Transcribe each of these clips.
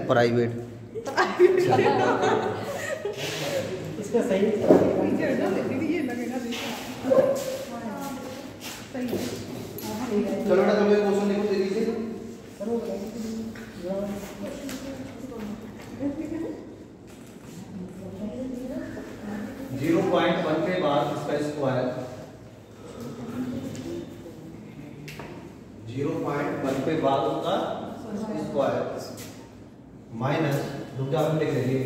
Private इसका सही चलो बेटा तुम एक क्वेश्चन लिखो जल्दी से। 0.1 के बाद इसका स्क्वायर 0.1 के बाद उसका स्क्वायर माइनस रुक जाओ हम लिख लेंगे।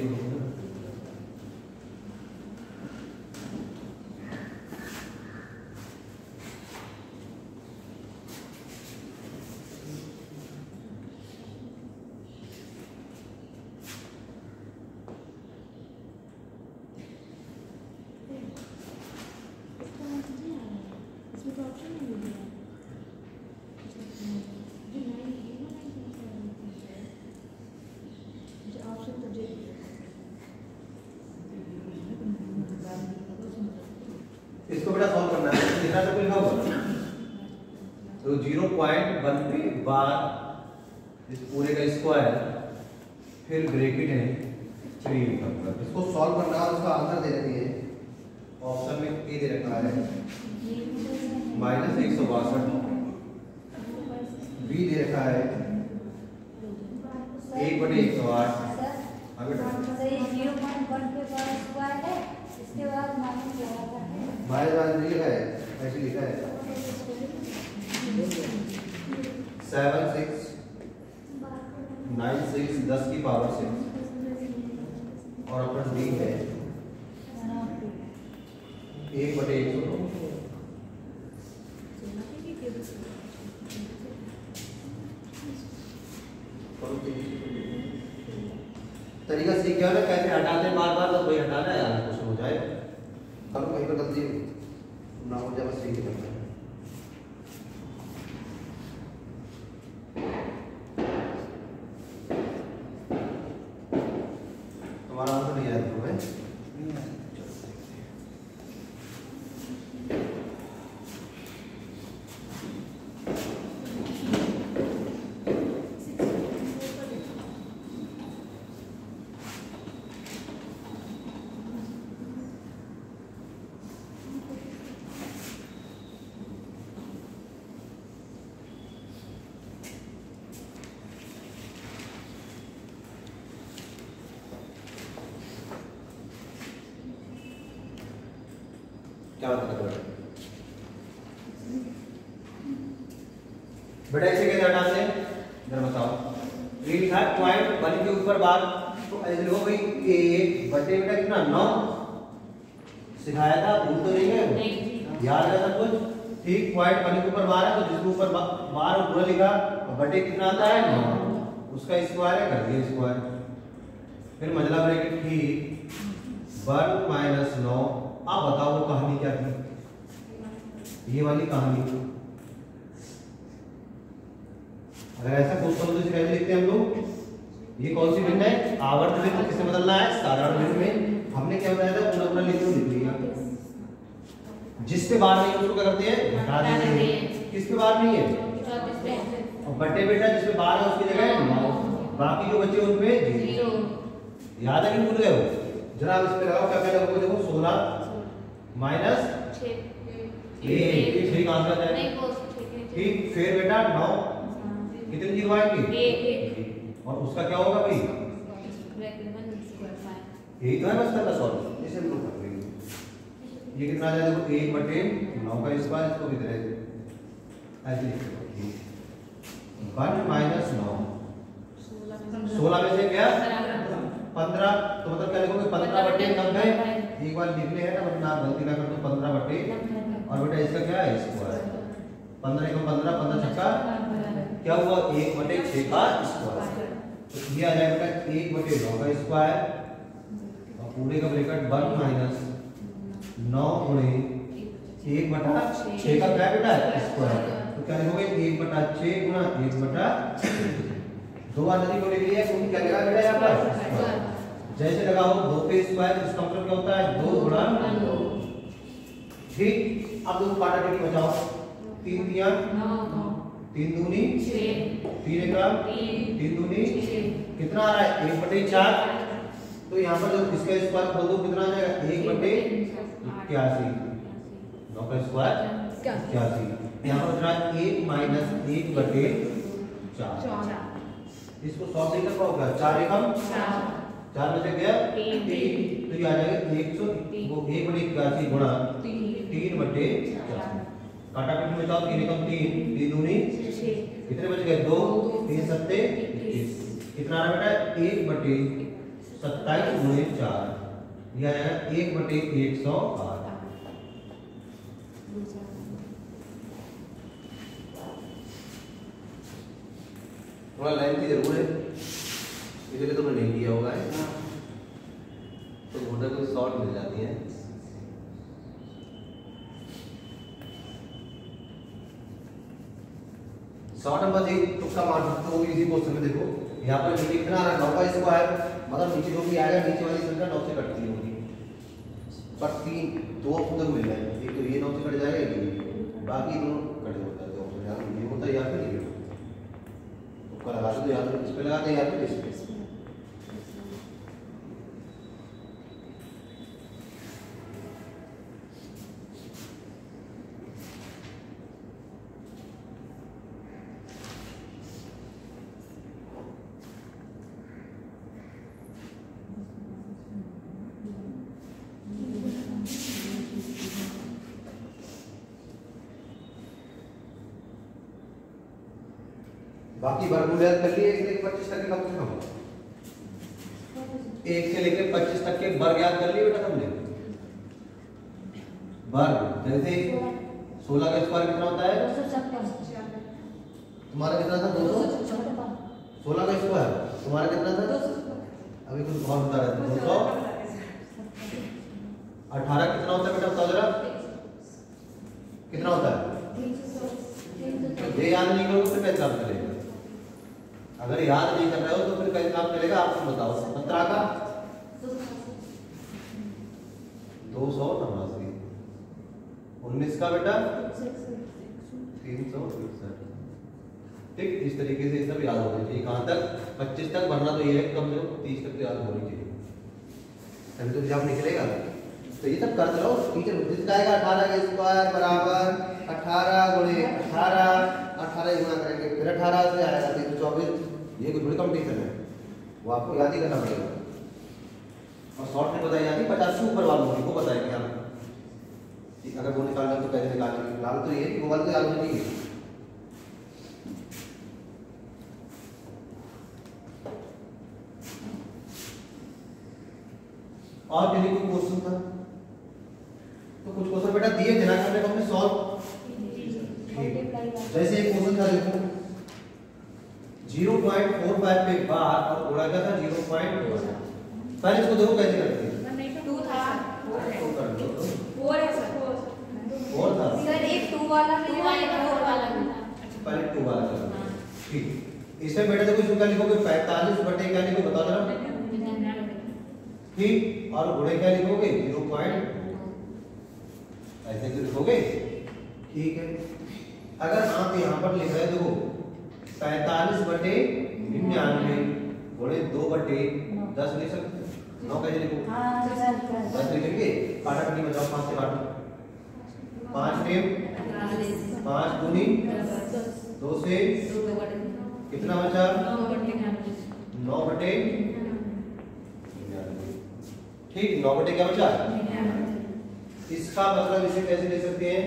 इसको बेटा सॉल्व करना है, लिखना तो लिखा होगा। तो 0.1 के बाद इस पूरे का स्क्वायर फिर ब्रैकेट है 3 लिखा होगा। इसको सॉल्व करना है, उसका आंसर दे रखी है ऑप्शन में ए दे रखा है -162, बी दे रखा है 1/108। माइनस लिखा है, ऐसे लिखा है 7 6 9 6 10 की पावर 6 और अपना डी है 1/102। तरीका सीख गया ना कैसे हटाते हैं बार बार, तो कोई हटाना है यार कुछ हो जाए, कल कहीं पर गलती ना हो जाए, बस यही करना है। तुम्हारा आंसर नहीं आया तुम्हें? क्या मतलब है बेटा, इसे कैसे हटाते हैं जरा बताओ। ये लिखा है पॉइंट 1 के ऊपर बार, तो ऐसे लिखो भाई 1 बटे बेटा कितना 9 सिखाया था, भूल तो नहीं है, याद है सब कुछ ठीक। पॉइंट 1 के ऊपर बार है, तो जिसके ऊपर बार पूरा लिखा और बटे कितना आता है 9, उसका स्क्वायर है, कर दिया स्क्वायर। फिर मंझला ब्रैकेट ठीक 1 - 9। आप बताओ वो कहानी क्या थी, ये वाली कहानी। अगर ऐसा क्वेश्चन तो इसे कैसे लिखते हैं हम लोग, ये कौन सी भिन्न है, आवर्त भिन्न, किसे बदलना है साधारण भिन्न में। हमने क्या बताया था, पूरा पूरा लिख लिया, जिस पे बार नहीं उसको क्या करते हैं हटा देते हैं, किस पे बार नहीं है और बटे बेटा जिस पे बार है उसकी जगह 9, बाकी जो बचे उन पे 0। याद है कि भूल गए हो? जरा आप इस पे लगाओ, क्या क्या लगोगे, देखो 16 - 6 ठीक आंसर है ठीक। फिर बेटा 9 कितने जीरो आएंगे और उसका क्या होगा भाई, यही तो है बस का सॉल्व, इसे हम लोग कर लेंगे। ये कितना आ जाएगा, देखो 1/9 का स्क्वायर, इसको कितने ऐसे लिखो 1 - 9 16 में से क्या 15, तो मतलब क्या लिखोगे 15/90। एक बार लिख ले है ना, वरना आप गलती ना कर दो 15/, और बेटा इसका क्या है स्क्वायर 15 × 15 15 छक्का क्या हुआ 1/6 का स्क्वायर। तो ये आ जाएगा 1/9 का स्क्वायर और पूरे का ब्रैकेट 1 - 9 × 1/6 का क्या बेटा स्क्वायर। तो क्या लिखोगे 1/6 × 1/6। दो बार नदी को लिख लिया, क्योंकि क्या लगा बेटा यहाँ पर जैसे लगाओ 2 पे स्क्वायर, इसका मतलब क्या होता है 2 × 2 ठीक। अब दो काटा टिकी बचाओ, 3 × 9 3 दूनी 6 3 एकम 3 दूनी 6 कितना आ रहा है 1/4। तो यहाँ पर जब इसका स्क्वायर खोल दो कितना आ जाएगा 1/81। 9 का स्क्वायर 81। यहाँ पर कितना 1 माइनस 1/4। इसको सॉल्व नहीं कर पाओगे 4 एकम 4 में से गया 3 तो ये आ जाएगा 1/81 गुणा 3/80। काटाकाटी में जाओ 3 एकम 3 3 दूनी 6 कितने बच गए 2 3 7 21 कितना आ रहा बेटा 1/27 गुणे 4 ये आ जाएगा 1/108। थोड़ा लाइन की जरूर है इसलिए तुमने नहीं किया होगा तो घोटा को शॉर्ट मिल जाती है। शॉर्ट नंबर जी तुक्का मार सकते हो इसी क्वेश्चन में। देखो यहाँ पर नीचे कितना आ रहा है 9 का स्क्वायर मतलब नीचे जो भी आएगा नीचे वाली संख्या 9 से कटती होगी पर 3 दो ऑप्शन मिल रहे हैं एक तो ये 9 से कट जाएगा ये बाकी दोनों कट होता है। तो ऑप्शन या ये होता है या फिर ये तुक्का लगा दो या तो इस पे लगाते हैं या फिर इस पे। बाकी वर्गमूल याद कर लिए 1 से लेकर 25 तक के कम से कम 1 से लेकर 25 तक के वर्ग याद कर लिए बेटा तुमने। वर्ग जैसे 16 का स्क्वायर कितना होता है तुम्हारा कितना था 200 16 का स्क्वायर तुम्हारा कितना था अभी कुछ और बता रहे थे 200 18 कितना होता है बेटा बता जरा कितना होता है ये याद नहीं करोगे तो कैसे काम चलेगा। अगर याद नहीं कर रहे हो तो फिर कैसे काम चलेगा आप बताओ। 17 का 289 19 का बेटा 361। ठीक इस तरीके से सब याद होना चाहिए कहां तक 25 तक वरना तो ये है कम से कम 30 तक तो याद होनी चाहिए तभी तो जवाब निकलेगा। तो ये सब करते रहो टीचर जिसका आएगा 18 का स्क्वायर बराबर 18 गुणे 18 गुणा करेंगे फिर 18 से आएगा 324 ये कोई बड़ी कंपटीशन है वो आपको याद ही करना पड़ेगा। और शॉर्ट में बताई जाती 50 से ऊपर वालों को बताएंगे हम अगर वो निकालना तो कैसे निकालेंगे। फिलहाल तो ये मोबाइल तो याद होनी चाहिए। और यदि कोई क्वेश्चन था तो कुछ क्वेश्चन बेटा दिए थे ना हमने सॉल्व जैसे एक क्वेश्चन था देखो 0.45 पे बार और घोड़ा क्या था 0.1 पहले इसको देखो कैसे करते हैं 2 था 4 है सर 4 था सर एक 2 वाला 4 वाला पहले 2 वाला चलो ठीक इसमें बेटा देखो इसको क्या लिखोगे 45 बटे क्या लिखोगे बताओ जरा ठीक और घोड़े क्या लिखोगे 0. ऐसे क्यों लिखोगे ठीक है। अगर आप यहाँ पर लिख रहे देखो 45 बटे 99 घोड़े 2 बटे 10 लिख सकते 9 कैसे लिखो 10 लिखेंगे काटाकाटी में जाओ 5 से काटो 5 टेम 5 दूनी 2 से कितना बचा 9 बटे ठीक 9 बटे क्या बचा इसका मतलब इसे कैसे ले सकते हैं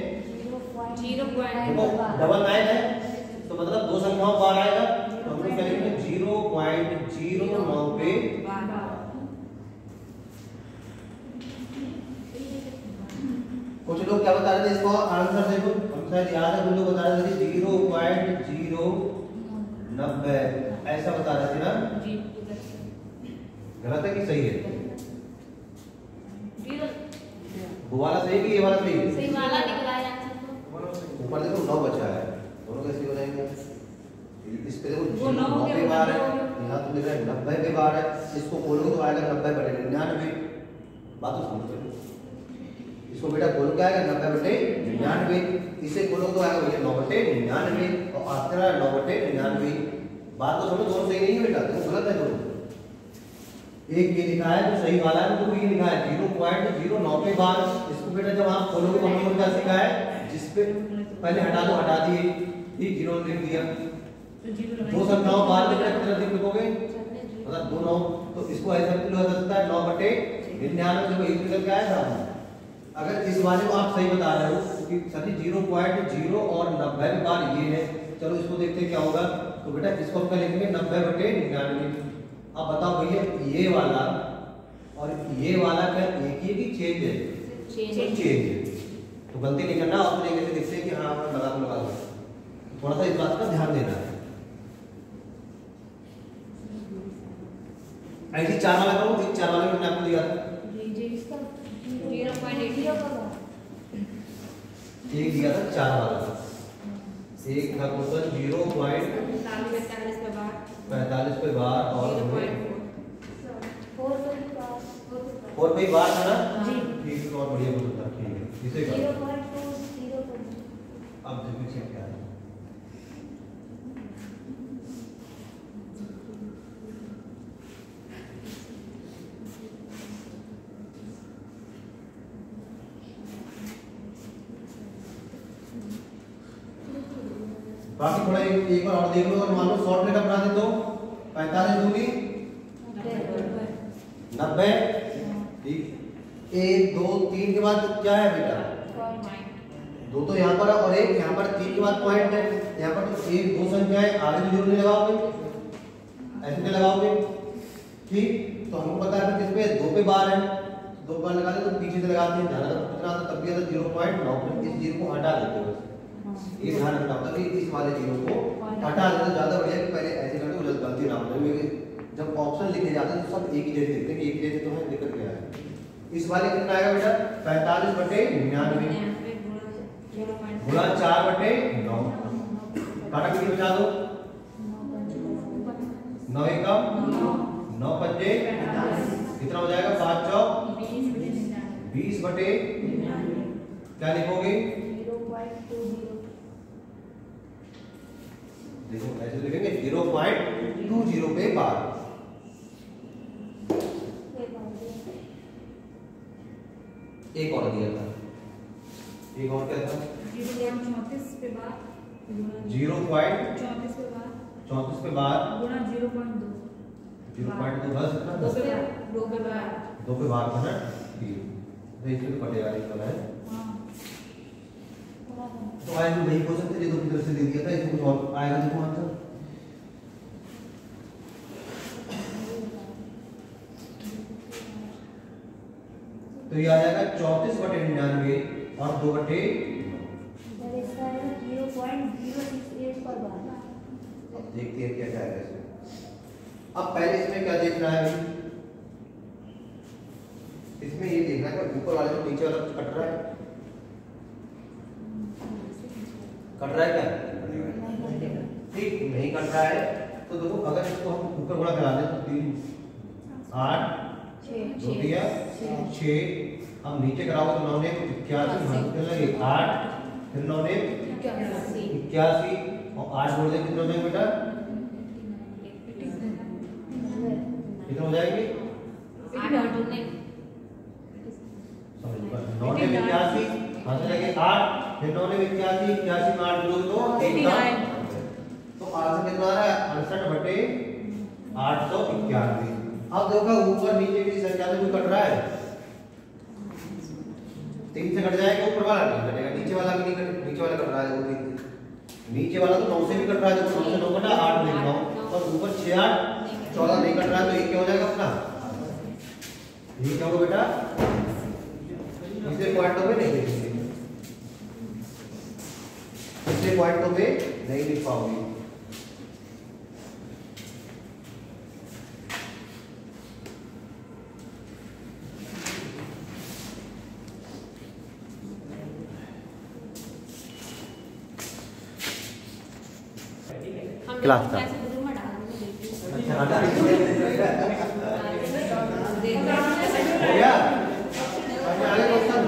0. देखो डबल 9 है तो मतलब दो संख्याओं बार आएगा तो हम लोग क्या लिखेंगे 0.09 पे कुछ लोग क्या बता रहे थे इसको आंसर देखो हम शायद याद है कुछ लोग बता रहे थे 0.090 ऐसा बता रहे थे ना गलत है कि सही है वो वाला सही कि ये वाला सही है सही वाला निकला है ऊपर देखो 9 बचा है दोनों कैसे हो जाएंगे इस पे देखो वो 9 पे बार है यहाँ तो लिख रहा है 90 पे बार है इसको खोलोगे तो आएगा 90 बटे 99 बात तो समझ लो इसको बेटा बोलो क्या आएगा 90/99, इसे बोलो तो आएगा भैया 9/99 और आखिर 9/99। बात तो समझो, दोनों सही नहीं है बेटा, तो गलत है दोनों। एक ये लिखा है तो सही वाला है, तो ये लिखा है 0.090 बार। इसको बेटा जब आप खोलोगे तो हमने क्या सीखा है, जिस पे पहले हटा दो, हटा दिए, ये 0 लिख दिया। दो संख्याओं बार में कितना लिखोगे, मतलब 2 9, तो इसको ऐसा भी लिखा जा सकता है 9/99। देखो ये निकल के आएगा। अगर इस वाले को आप सही बता रहे हो कि सभी 0.0 और 90 बार ये है, चलो इसको देखते हैं क्या होगा। तो बेटा इसको हम क्या लिखेंगे 90/99। अब बताओ भैया ये वाला और ये वाला क्या एक ही है कि चेंज है? चेंज है। तो गलती नहीं करना, अपने तरीके से देखते हैं कि हाँ मैं बता लगा दूँ। थोड़ा सा इस बात का ध्यान देना है। ऐसी 4 वाला करो, 4 वाला मैंने आपको दिया था, जी इसका 0.80 एक दिया था 4 वाला, एक था क्वेश्चन 0.45 पे बार और 4 पे बार था ना जी। ठीक है, और बढ़िया क्वेश्चन था। ठीक है, इसे करो। 0.20 अब देखो चेक क्या है। बाकी थोड़ा एक बार और देख लो। और मान लो शॉर्ट में बना दे तो 45 दूनी 90, ठीक। 1 2 3 के बाद क्या है बेटा, 2 तो यहाँ पर है और एक यहाँ पर, 3 के बाद पॉइंट है यहाँ पर। तो 1 2 संख्या है, आगे तो जीरो नहीं लगाओगे, ऐसे नहीं लगाओगे, ठीक। तो हमको पता है किस पे 2 पे बार है, 2 बार लगा दे तो पीछे से लगाते हैं, ध्यान रखना कितना आता तब भी आता 0.9। इस जीरो को हटा देते हो, ये ध्यान रखना होता है कि इस वाले जीरो को हटा देना ज्यादा बढ़िया कि पहले ऐसे करते हो गलती ना हो। जब ऑप्शन लिखे जाते हैं तो सब एक ही जैसे दिखते हैं, एक जैसे तो है, दिक्कत क्या है। इस वाले कितना आएगा बेटा 45/99 गुणा 4/9, काटा कितनी बचा दो, 9 एकम 9 पंजे कितना हो जाएगा, 5 चौक 20 बटे क्या लिखोगे, देखो ऐसे लिखेंगे 0.20 पे बार। एक और दिया था, एक और क्या था 0.34 पे बार 0.34 पे बार गुणा 0.2 बस कितना 2 पे बार था ना, ठीक। तो इसमें कटेगा नहीं वाला है। तो आज नहीं हो सकते, ये तो की तरफ से दे दिया था, इसमें कुछ और आएगा देखो आंसर। तो ये आ जाएगा 34/99 और 2/9। 0.068 पर बार। अब देखते हैं क्या क्या आएगा इसमें। अब पहले इसमें क्या देखना है, इसमें ये देखना है कि ऊपर वाले को नीचे वाला कट रहा है, कट रहा है क्या, ठीक नहीं कट रहा है। तो देखो अगर इसको हम ऊपर गुणा करा दें तो 3 8 2 दिया 6, हम नीचे कराओगे तो 9 ने 81 लगे 8, फिर 9 ने 81 और 8 जोड़ दें कितना हो जाएगा बेटा, कितना हो जाएंगे 8 9 ने 81 हाथ से लगे 8, फिर 9 ने 81 81 में 8 जोड़ दो 89। तो आंसर कितना आ रहा है 68/891। अब देखो ऊपर नीचे की संख्या में कोई कट रहा है, 3 से कट जाएगा, ऊपर वाला नहीं कटेगा, नीचे वाला भी नहीं कट, नीचे वाला कट रहा है वो 3, नीचे वाला तो 9 से भी कट रहा है, तो 9 से 9 कटा 8 में 9 और ऊपर 6 8 14 नहीं कट रहा है, तो ये क्या हो जाएगा अपना, ये क्या होगा बेटा, इसलिए पॉइंटों में नहीं लिखेंगे, इसलिए पॉइंटों में नहीं लिख पाओगे। क्लास का कैसे ग्रुप में डाल दूंगी देखिए अच्छा हटा हो गया। अच्छा आगे क्वेश्चन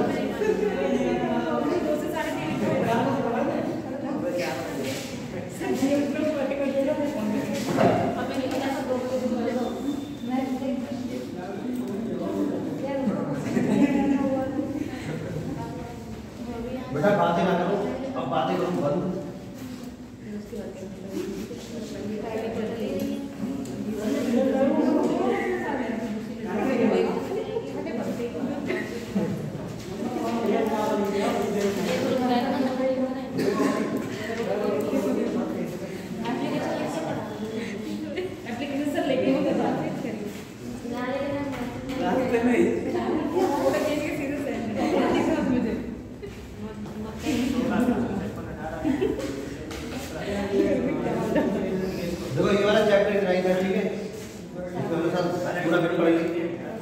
पूरा करनी पड़ेगी।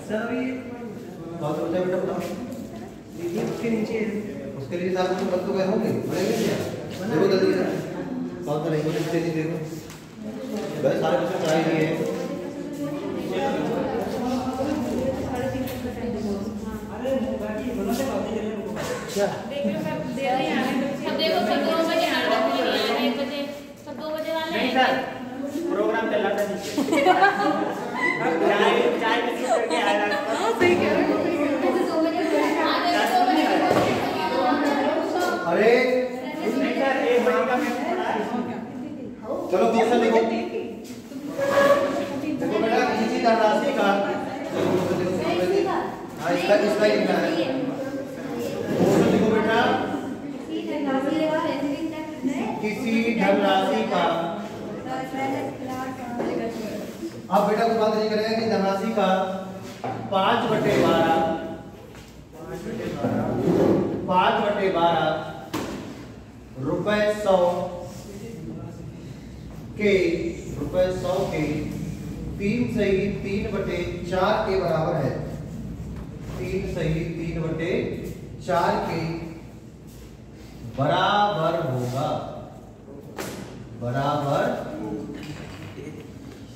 सर ये कौन सा बच्चा बेटा बताओ? देखिए उसके नीचे उसके लिए साथ में बच्चों गए होंगे बनेंगे क्या? देखो जल्दी से कौन सा नहीं बने इसके लिए देखो बस सारे बच्चे ट्राई किए हैं। क्या अब देखो सब 2 बजे आ रहे हैं, 1 बजे सब 2 बजे वाले नहीं सर, प्रोग्राम चल रहा था नीचे। चाय बिस्कुट करके आया था। हां सही कह रहे हो, ऐसे 2 बजे अरे नहीं सर, एक महीने का मैंने पढ़ा है। चलो क्वेश्चन देखो देखो बेटा किसी धनराशि का हाँ इसका लिखना है। क्वेश्चन देखो बेटा किसी धनराशि का अब बेटा को बात नहीं करेंगे कि धनराशि का 5/12 रुपए 100 के 3 सही 3/4 के बराबर है। 3 सही 3/4 के बराबर होगा। बराबर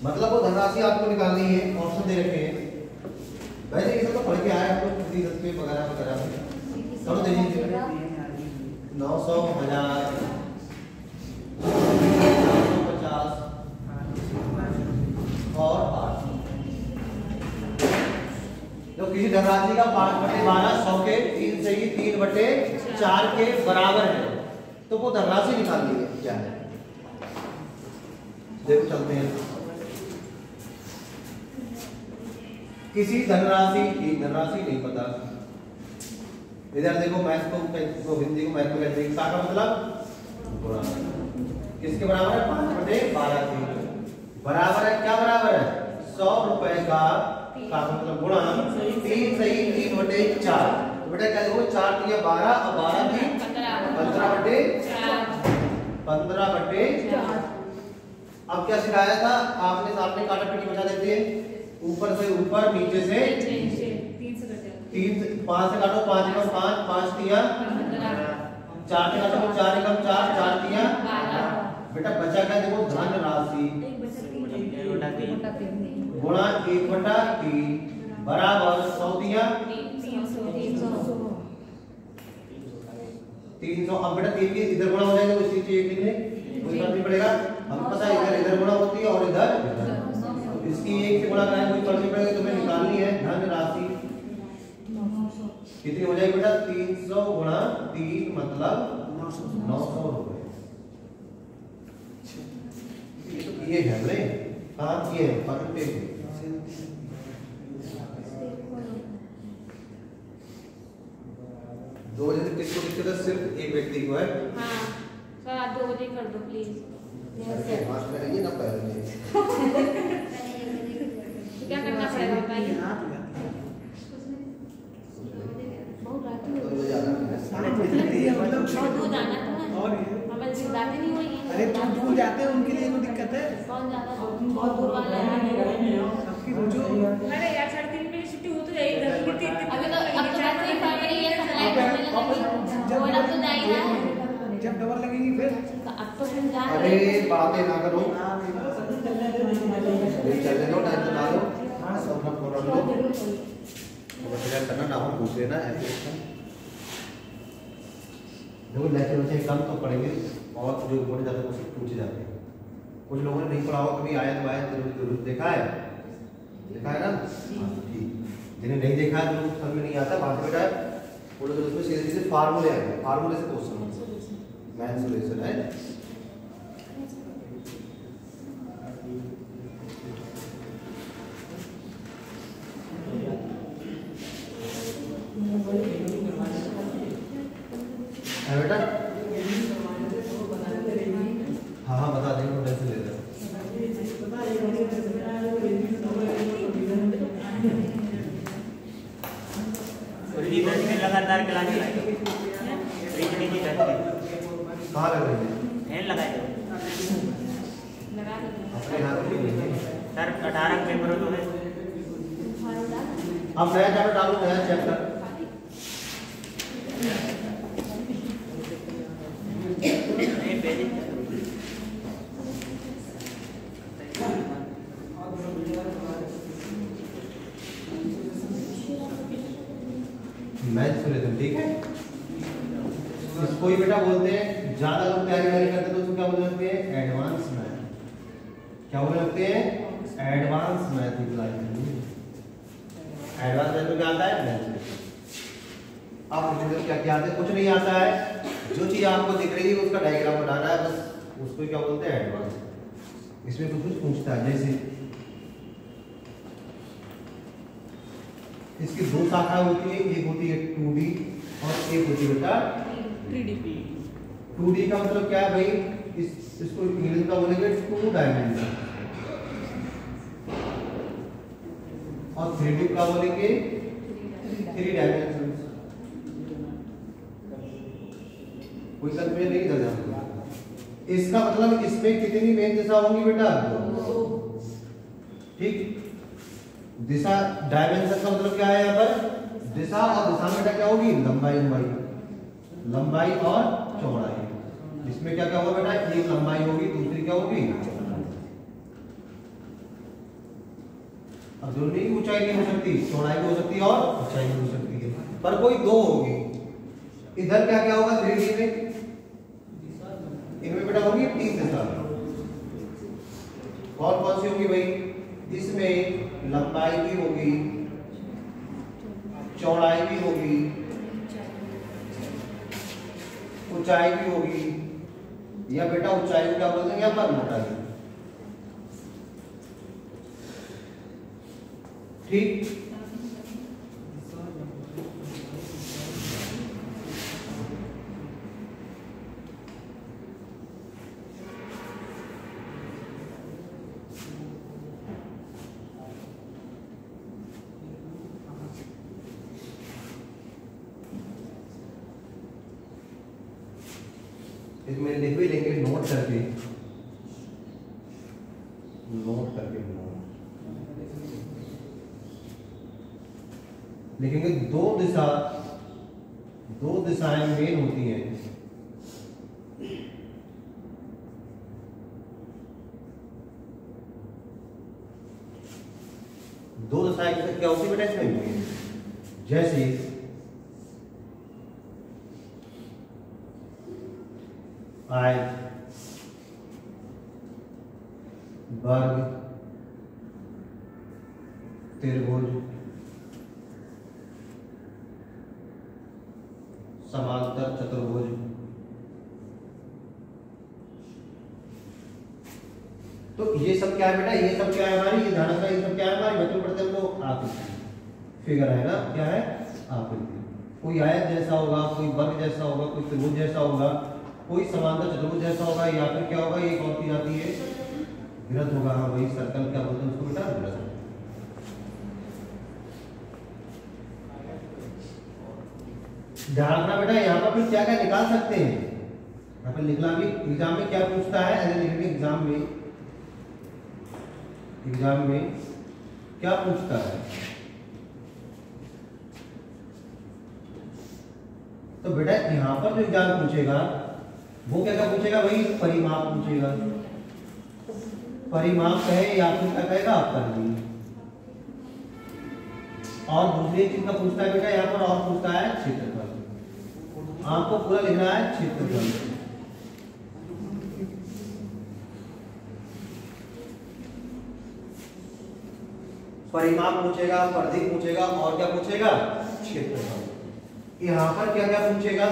मतलब वो धनराशि आपको निकालनी है, ऑप्शन दे रखे हैं। वैसे ये सब तो पढ़ के आए आपको प्रतिशत पे वगैरह वगैरह चलो दे दीजिए 900 1000 950 और 800। तो किसी धनराशि का 5/12 100 के 3 सही 3/4 के बराबर है, तो वो धनराशि निकालनी है क्या है। देखो चलते हैं किसी धनराशि की धनराशि नहीं पता। इधर देखो मैथ को हिंदी को मैथ को कहते हैं का मतलब गुणा किसके बराबर है 5/12 के बराबर है। क्या बराबर है 100 रुपए का मतलब गुणा 3 सही 3/4। तो बेटा क्या देखो 4 दिया 12 और 12 की 15/4। अब क्या सिखाया था आपने सामने काटा पीटी बचा देते हैं ऊपर से ऊपर नीचे से 3 5 से काटो 5 एकम 5 5 दिया 4 से काटो 4 एकम 4 4 दिया 12। बेटा बचा क्या देखो धन राशि गुणा 1/3 बराबर 100 दिया 300। अब बेटा 3 की इधर गुणा हो जाएगा तो इसी चीज लिखने कोई फर्क नहीं पड़ेगा। हमको पता है इधर गुणा होती है और इधर इसकी 1 से गुणा कराएं कोई फर्क नहीं पड़ेगा। तुम्हें निकालनी है धन राशि कितनी हो जाएगी बेटा 300 गुणा 3 मतलब 900 रुपए। ये है हमने कहाँ किए हैं परसेंटेज 2 बजे तक किसको दिक्कत है सिर्फ एक व्यक्ति को है। हां सर आज 2 बजे कर दो प्लीज। मार्च में रहिए ना पहले क्या करना पड़ेगा बताइए। बहुत रात में दूर जाना तो और हमें जिंदाती नहीं हुई है। अरे तुम दूर जाते हैं उनके लिए कोई दिक्कत है। कौन ज्यादा बहुत दूर वाला है सबकी रुचि अरे यार 3:30 बजे छुट्टी हो तो जाएगी घर की कितनी अभी तो अब तो बात नहीं पड़ रही है सप्लाई करने लगेगी वो लोग तो जाएगा जब डबल लगेगी फिर अब तो हम जा अरे बातें ना करो चलने दो टाइम तो ना लो अपना फोन रख लो बच्चा करना ना हो पूछ लेना ऐसे देखो लेक्चर वैसे कम तो पढ़ेंगे और जो बोले जाते हैं उससे पूछे जाते हैं। कुछ लोगों ने नहीं पढ़ा हो कभी आयत वायत जरूर देखा है ना जिन्हें नहीं देखा है जो समझ में नहीं आता बात बेटा बोले तो उसमें सीधे सीधे फार्मूले आएंगे फार्मूले से क्वेश्चन मैंसुरेशन है। है बेटा हाँ हाँ बता देंगे टेंशन ले रहे लगातार क्लास रीजनिंग की करते कहाँ लग रही है फैन लगाए लगा दो अपने हाथ में नहीं है सर 18 पेपर तो है अब नया चैप्टर डालो, नया चैप्टर। नहीं पहले मैथ्स को लेते हैं, ठीक है। इसको ही बेटा बोलते हैं, ज्यादा लोग तैयारी वारी करते हैं तो उसको क्या बोलते हैं, एडवांस मैथ। क्या बोलते लगते हैं, एडवांस मैथ। एडवांस मैथ में क्या आता है, मैथ। अब मुझे क्या क्या आता है, कुछ नहीं आता है, जो चीज आपको दिख रही है उसका डायग्राम बनाना है बस, उसको क्या बोलते हैं, एडवांस। इसमें कुछ कुछ पूछता है, जैसे इसकी दो शाखाएं होती है, एक होती है 2D और एक होती है बेटा 3D। 2D का मतलब क्या है भाई, इसको इंग्लिश में बोलेंगे 2 डायमेंशन, और 3D का बोलेंगे 3 डायमेंशन। कोई कंफ्यूजन नहीं करना। इसका मतलब इसमें कितनी मेन दिशा होंगी बेटा, 2। ठीक। दिशा डायमेंशन का मतलब क्या है यहाँ पर, दिशा, और दिशा में क्या होगी, लंबाई, लंबाई और चौड़ाई। इसमें क्या क्या होगा बेटा, एक लंबाई होगी, दूसरी क्या होगी, अब दोनों की ऊंचाई नहीं हो सकती, चौड़ाई भी हो सकती है और ऊंचाई भी हो सकती है, पर कोई दो होगी। इधर क्या क्या होगा 3D में, इनमें बेटा होगी 3 दिशा। कौन कौन सी होगी भाई, इसमें लंबाई भी होगी, चौड़ाई भी होगी, ऊंचाई भी होगी, या बेटा ऊंचाई को क्या बोलते हैं यहाँ पर, मोटाई। ठीक। इसमें लिख भी लेंगे, नोट करके, लिखेंगे। दो दिशाएं मेन होती हैं, दो दिशाएं क्या होती है बेटा इसमें, जैसे आयत, वर्ग, त्रिभुज, समांतर चतुर्भुज। तो ये सब क्या है बेटा, ये सब क्या है हमारी, ये ध्यान रखना, ये सब क्या है हमारी, बच्चों पढ़ते हैं हमको आकृति, फिगर है ना, क्या है, आकृति। कोई आयत जैसा होगा, कोई वर्ग जैसा होगा, कोई त्रिभुज जैसा होगा, कोई समांतर चतुर्भुज जैसा होगा, या फिर क्या होगा, ये कौन सी आती है, वृत्त होगा। हाँ वही सर्कल क्या बोलते हैं उसको बेटा, वृत्त। ध्यान रखना बेटा, यहाँ पर फिर क्या क्या निकाल सकते हैं, यहाँ पर निकला भी एग्जाम में क्या पूछता है, ऐसे लिखेंगे एग्जाम में क्या पूछता है। तो बेटा यहाँ पर जो एग्जाम पूछेगा वो क्या क्या पूछेगा भाई, परिमाप पूछेगा, परिमाप कहे या फिर क्या कहेगा, परिधि। और दूसरी चीज का पूछता है बेटा यहाँ पर, और पूछता है क्षेत्रफल। आपको पूरा लिखना है क्षेत्रफल। परिमाप पूछेगा, परिधि पूछेगा, और क्या पूछेगा, क्षेत्रफल। यहाँ पर क्या क्या पूछेगा,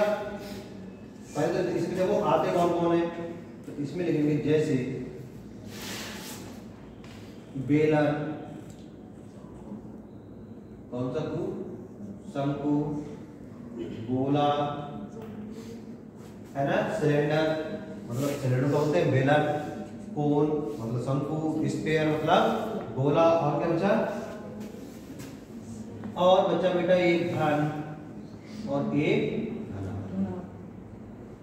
पहले तो इसमें देखो आते कौन कौन है, तो इसमें लिखेंगे जैसे बेलर, कौन सा कु, शंकु, गोला है ना, सिलेंडर मतलब सिलेंडर को बोलते हैं बेलर, कोन मतलब शंकु, स्फीयर मतलब गोला, और क्या बचा, और बचा बेटा एक घन और एक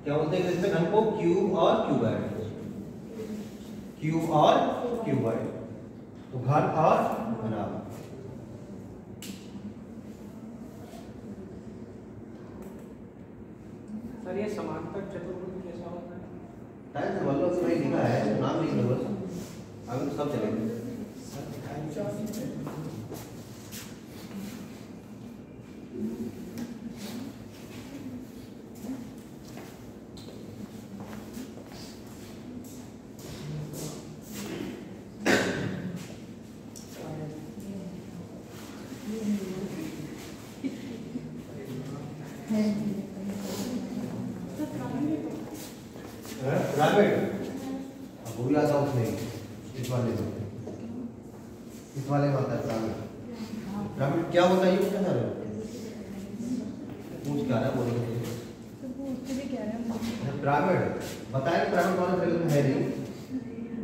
क्या बोलते हैं इसमें, घन को क्यूब और क्यूबॉइड, क्यूब और क्यूबॉइड, तो घन और घनाभ। ये समांतर चतुर्भुज कैसा होता है? टाइम से मतलब वही लिखा है, नाम लिख दो बस, आगे तो सब चलेंगे। पिरामिड अब वो भी आता उसमें इस वाले में आता है पिरामिड। पिरामिड क्या होता है ये क्या सर पूछ क्या रहा है बोलो। पिरामिड बताया पिरामिड कौन से में है नहीं।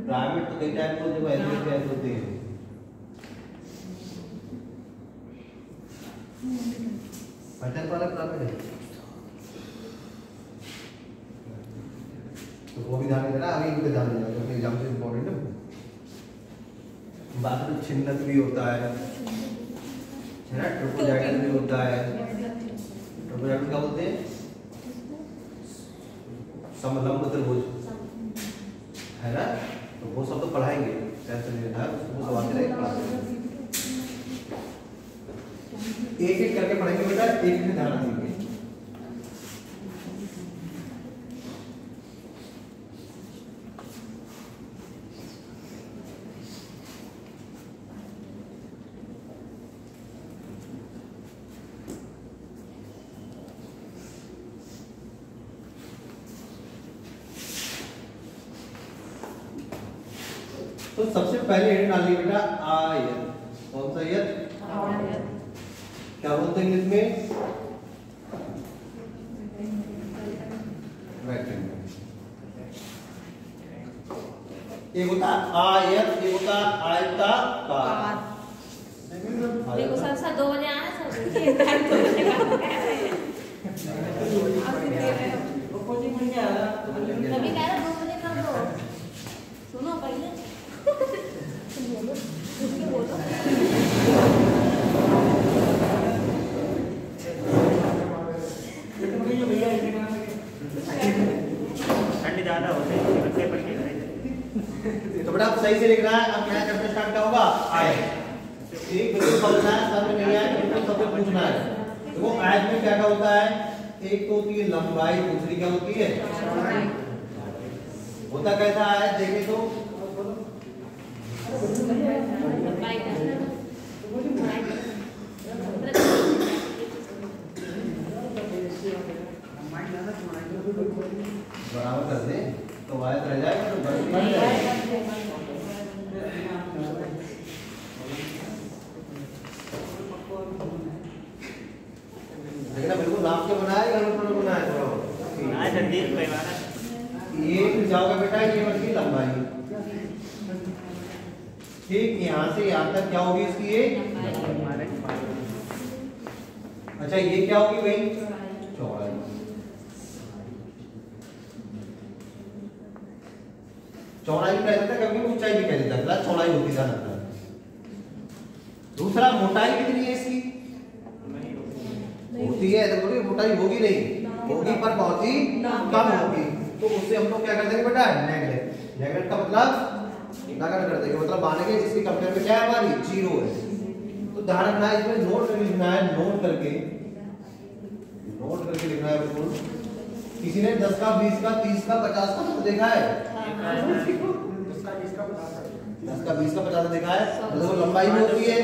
पिरामिड तो कई टाइप के देखो ऐसे होते हैं। पैटर्न वाला पिरामिड है तो वो भी ध्यान देना, आगे भी ध्यान देना क्योंकि एग्जाम से इम्पोर्टेंट है। बात में छिन्नक भी होता है ना, ट्रोपोजाइटल भी होता है। ट्रोपोजाइटल क्या बोलते हैं? समलंब त्रिभुज है ना, तो वो सब तो पढ़ाएंगे, टेंशन नहीं लेना है, उसको सब आते रहेगा। एक एक करके पढ़ेंगे बेटा, एक एक ध्यान रखेंगे। तो सबसे पहले हेड डालिए बेटा आयत। कौन सा आयत? क्या बोलते हैं इंग्लिश में? रेक्टेंगल। एक होता आयत, एक होता आयताकार। देखो सर 2 बजे आना सब तभी कह रहा 2 बजे कर दो। सुनो पहले बोलो बोलो ठंडी ज्यादा होते हैं बच्चे पढ़ के तो बेटा सही से लिखना है। अब नया चैप्टर स्टार्ट क्या होगा? आयत। एक बिल्कुल समझना है, सब में नहीं आए बिल्कुल सबको पूछना है। देखो आयत में क्या क्या होता है? एक तो होती है लंबाई, दूसरी क्या होती है? होता कैसा आयत देखे तो बराबर कर दे तो आयत रह जाएगा, तो बन जाएगा। लेकिन बिल्कुल नाप के बनाया या नोट बनाया? आज जल्दी पैमाना ये जाओगा बेटा, ये बल्कि लंबाई ठीक यहाँ से यहाँ तक क्या होगी इसकी? ये अच्छा ये क्या होगी भाई? चौड़ाई। चौड़ाई कह देता है, कभी ऊंचाई भी कह देता है, चौड़ाई होती है। दूसरा मोटाई कितनी है इसकी? होती है तो बोलिए मोटाई होगी नहीं, होगी पर बहुत ही कम होगी। तो उससे हम लोग क्या कर देंगे बेटा? नेगलेक्ट। नेगलेक्ट का मतलब नगण्य कर देंगे, मतलब मानेंगे जिसकी कंपेयर में क्या है हमारी? 0 है। तो ध्यान रखना है, इसमें नोट करके लिखना है, नोट करके लिखना है बिल्कुल। किसी ने 10 का 20 का 30 का 50 का तो देखा है? 10 का 20 का 50 देखा है। मतलब लंबाई भी होती है,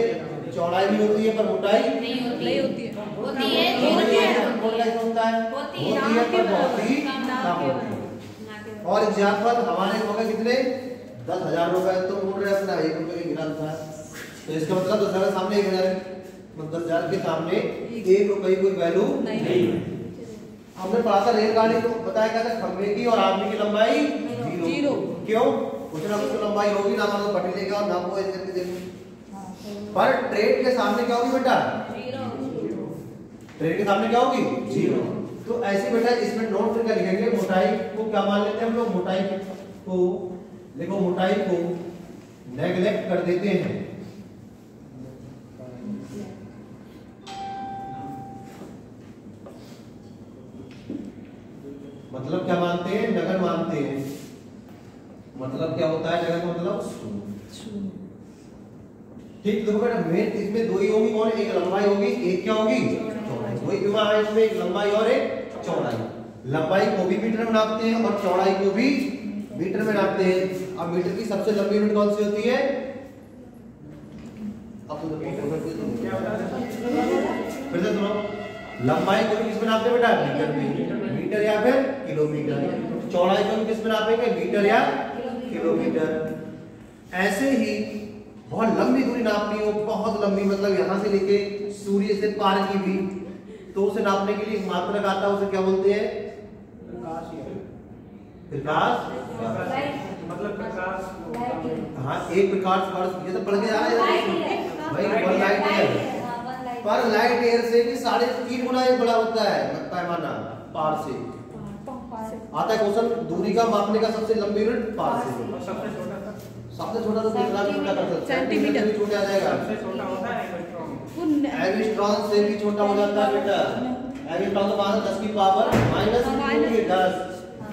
चौड़ाई भी होती है, पर मोटाई नहीं होती है। होती है पर बहुत ही कम होती है। और एग्जाम्पल हमारे हो गए कितने? 10,000 रुपए तो बोल रहे अपना 1 रुपए की गिरा था, तो इसका मतलब 10,000 के सामने 1,000, मतलब 10,000 के सामने 1 रुपए की कोई वैल्यू नहीं। हमने पढ़ा था रेलगाड़ी को, बताया क्या था? खंभे की और आदमी की लंबाई 0। क्यों? कुछ ना कुछ लंबाई होगी ना, मतलब पटी लेगा और ना वो ऐसे करके देखो। पर ट्रेन के सामने क्या होगी बेटा? 0। ट्रेन के सामने क्या होगी? 0। तो ऐसे बेटा इसमें नोट करके लिखेंगे। मोटाई को क्या मान लेते हैं हम लोग? मोटाई को देखो, मोटाई को नेगलेक्ट कर देते हैं। मतलब क्या मानते हैं, नगर मानते हैं। मतलब क्या होता है नगर का मतलब शून्य। ठीक, देखो बेटा मेन इसमें दो ही होगी, कौन, एक लंबाई होगी, एक क्या होगी, चौड़ाई। वही विमा है इसमें, एक लंबाई और एक चौड़ाई। लंबाई को भी मीटर में नापते हैं और चौड़ाई को भी मीटर में नापते हैं। अब मीटर की सबसे लंबी यूनिट कौन सी होती है? अब तो फिर से सुनो, लंबाई को भी किसमें नापते हैं बेटा, मीटर में, मीटर या फिर किलोमीटर। चौड़ाई को भी किसमें नापेंगे, मीटर या किलोमीटर। ऐसे ही बहुत लंबी दूरी नापनी हो, बहुत लंबी, मतलब यहाँ से लेके सूर्य से पार की भी, तो उसे नापने के लिए एक मात्रक आता है, उसे क्या बोलते हैं, प्रकाश। मतलब प्रकाश। हाँ, एक प्रकाश वर्ष, ये तो पढ़ के जा रहे हैं भाई, पर लाइट ईयर, पर लाइट ईयर से भी 3.5 गुना बड़ा होता है पैमाना पार से। आता है क्वेश्चन, दूरी का मापने का सबसे लंबी यूनिट पार से। सबसे छोटा था, सबसे छोटा तो कितना छोटा कर सकते हैं, सेंटीमीटर भी छोटा आ जाएगा। सबसे छोटा होता है इलेक्ट्रॉन। एंगस्ट्रॉम से भी छोटा हो जाता है बेटा। एंगस्ट्रॉम तो मानो 10 की पावर -10।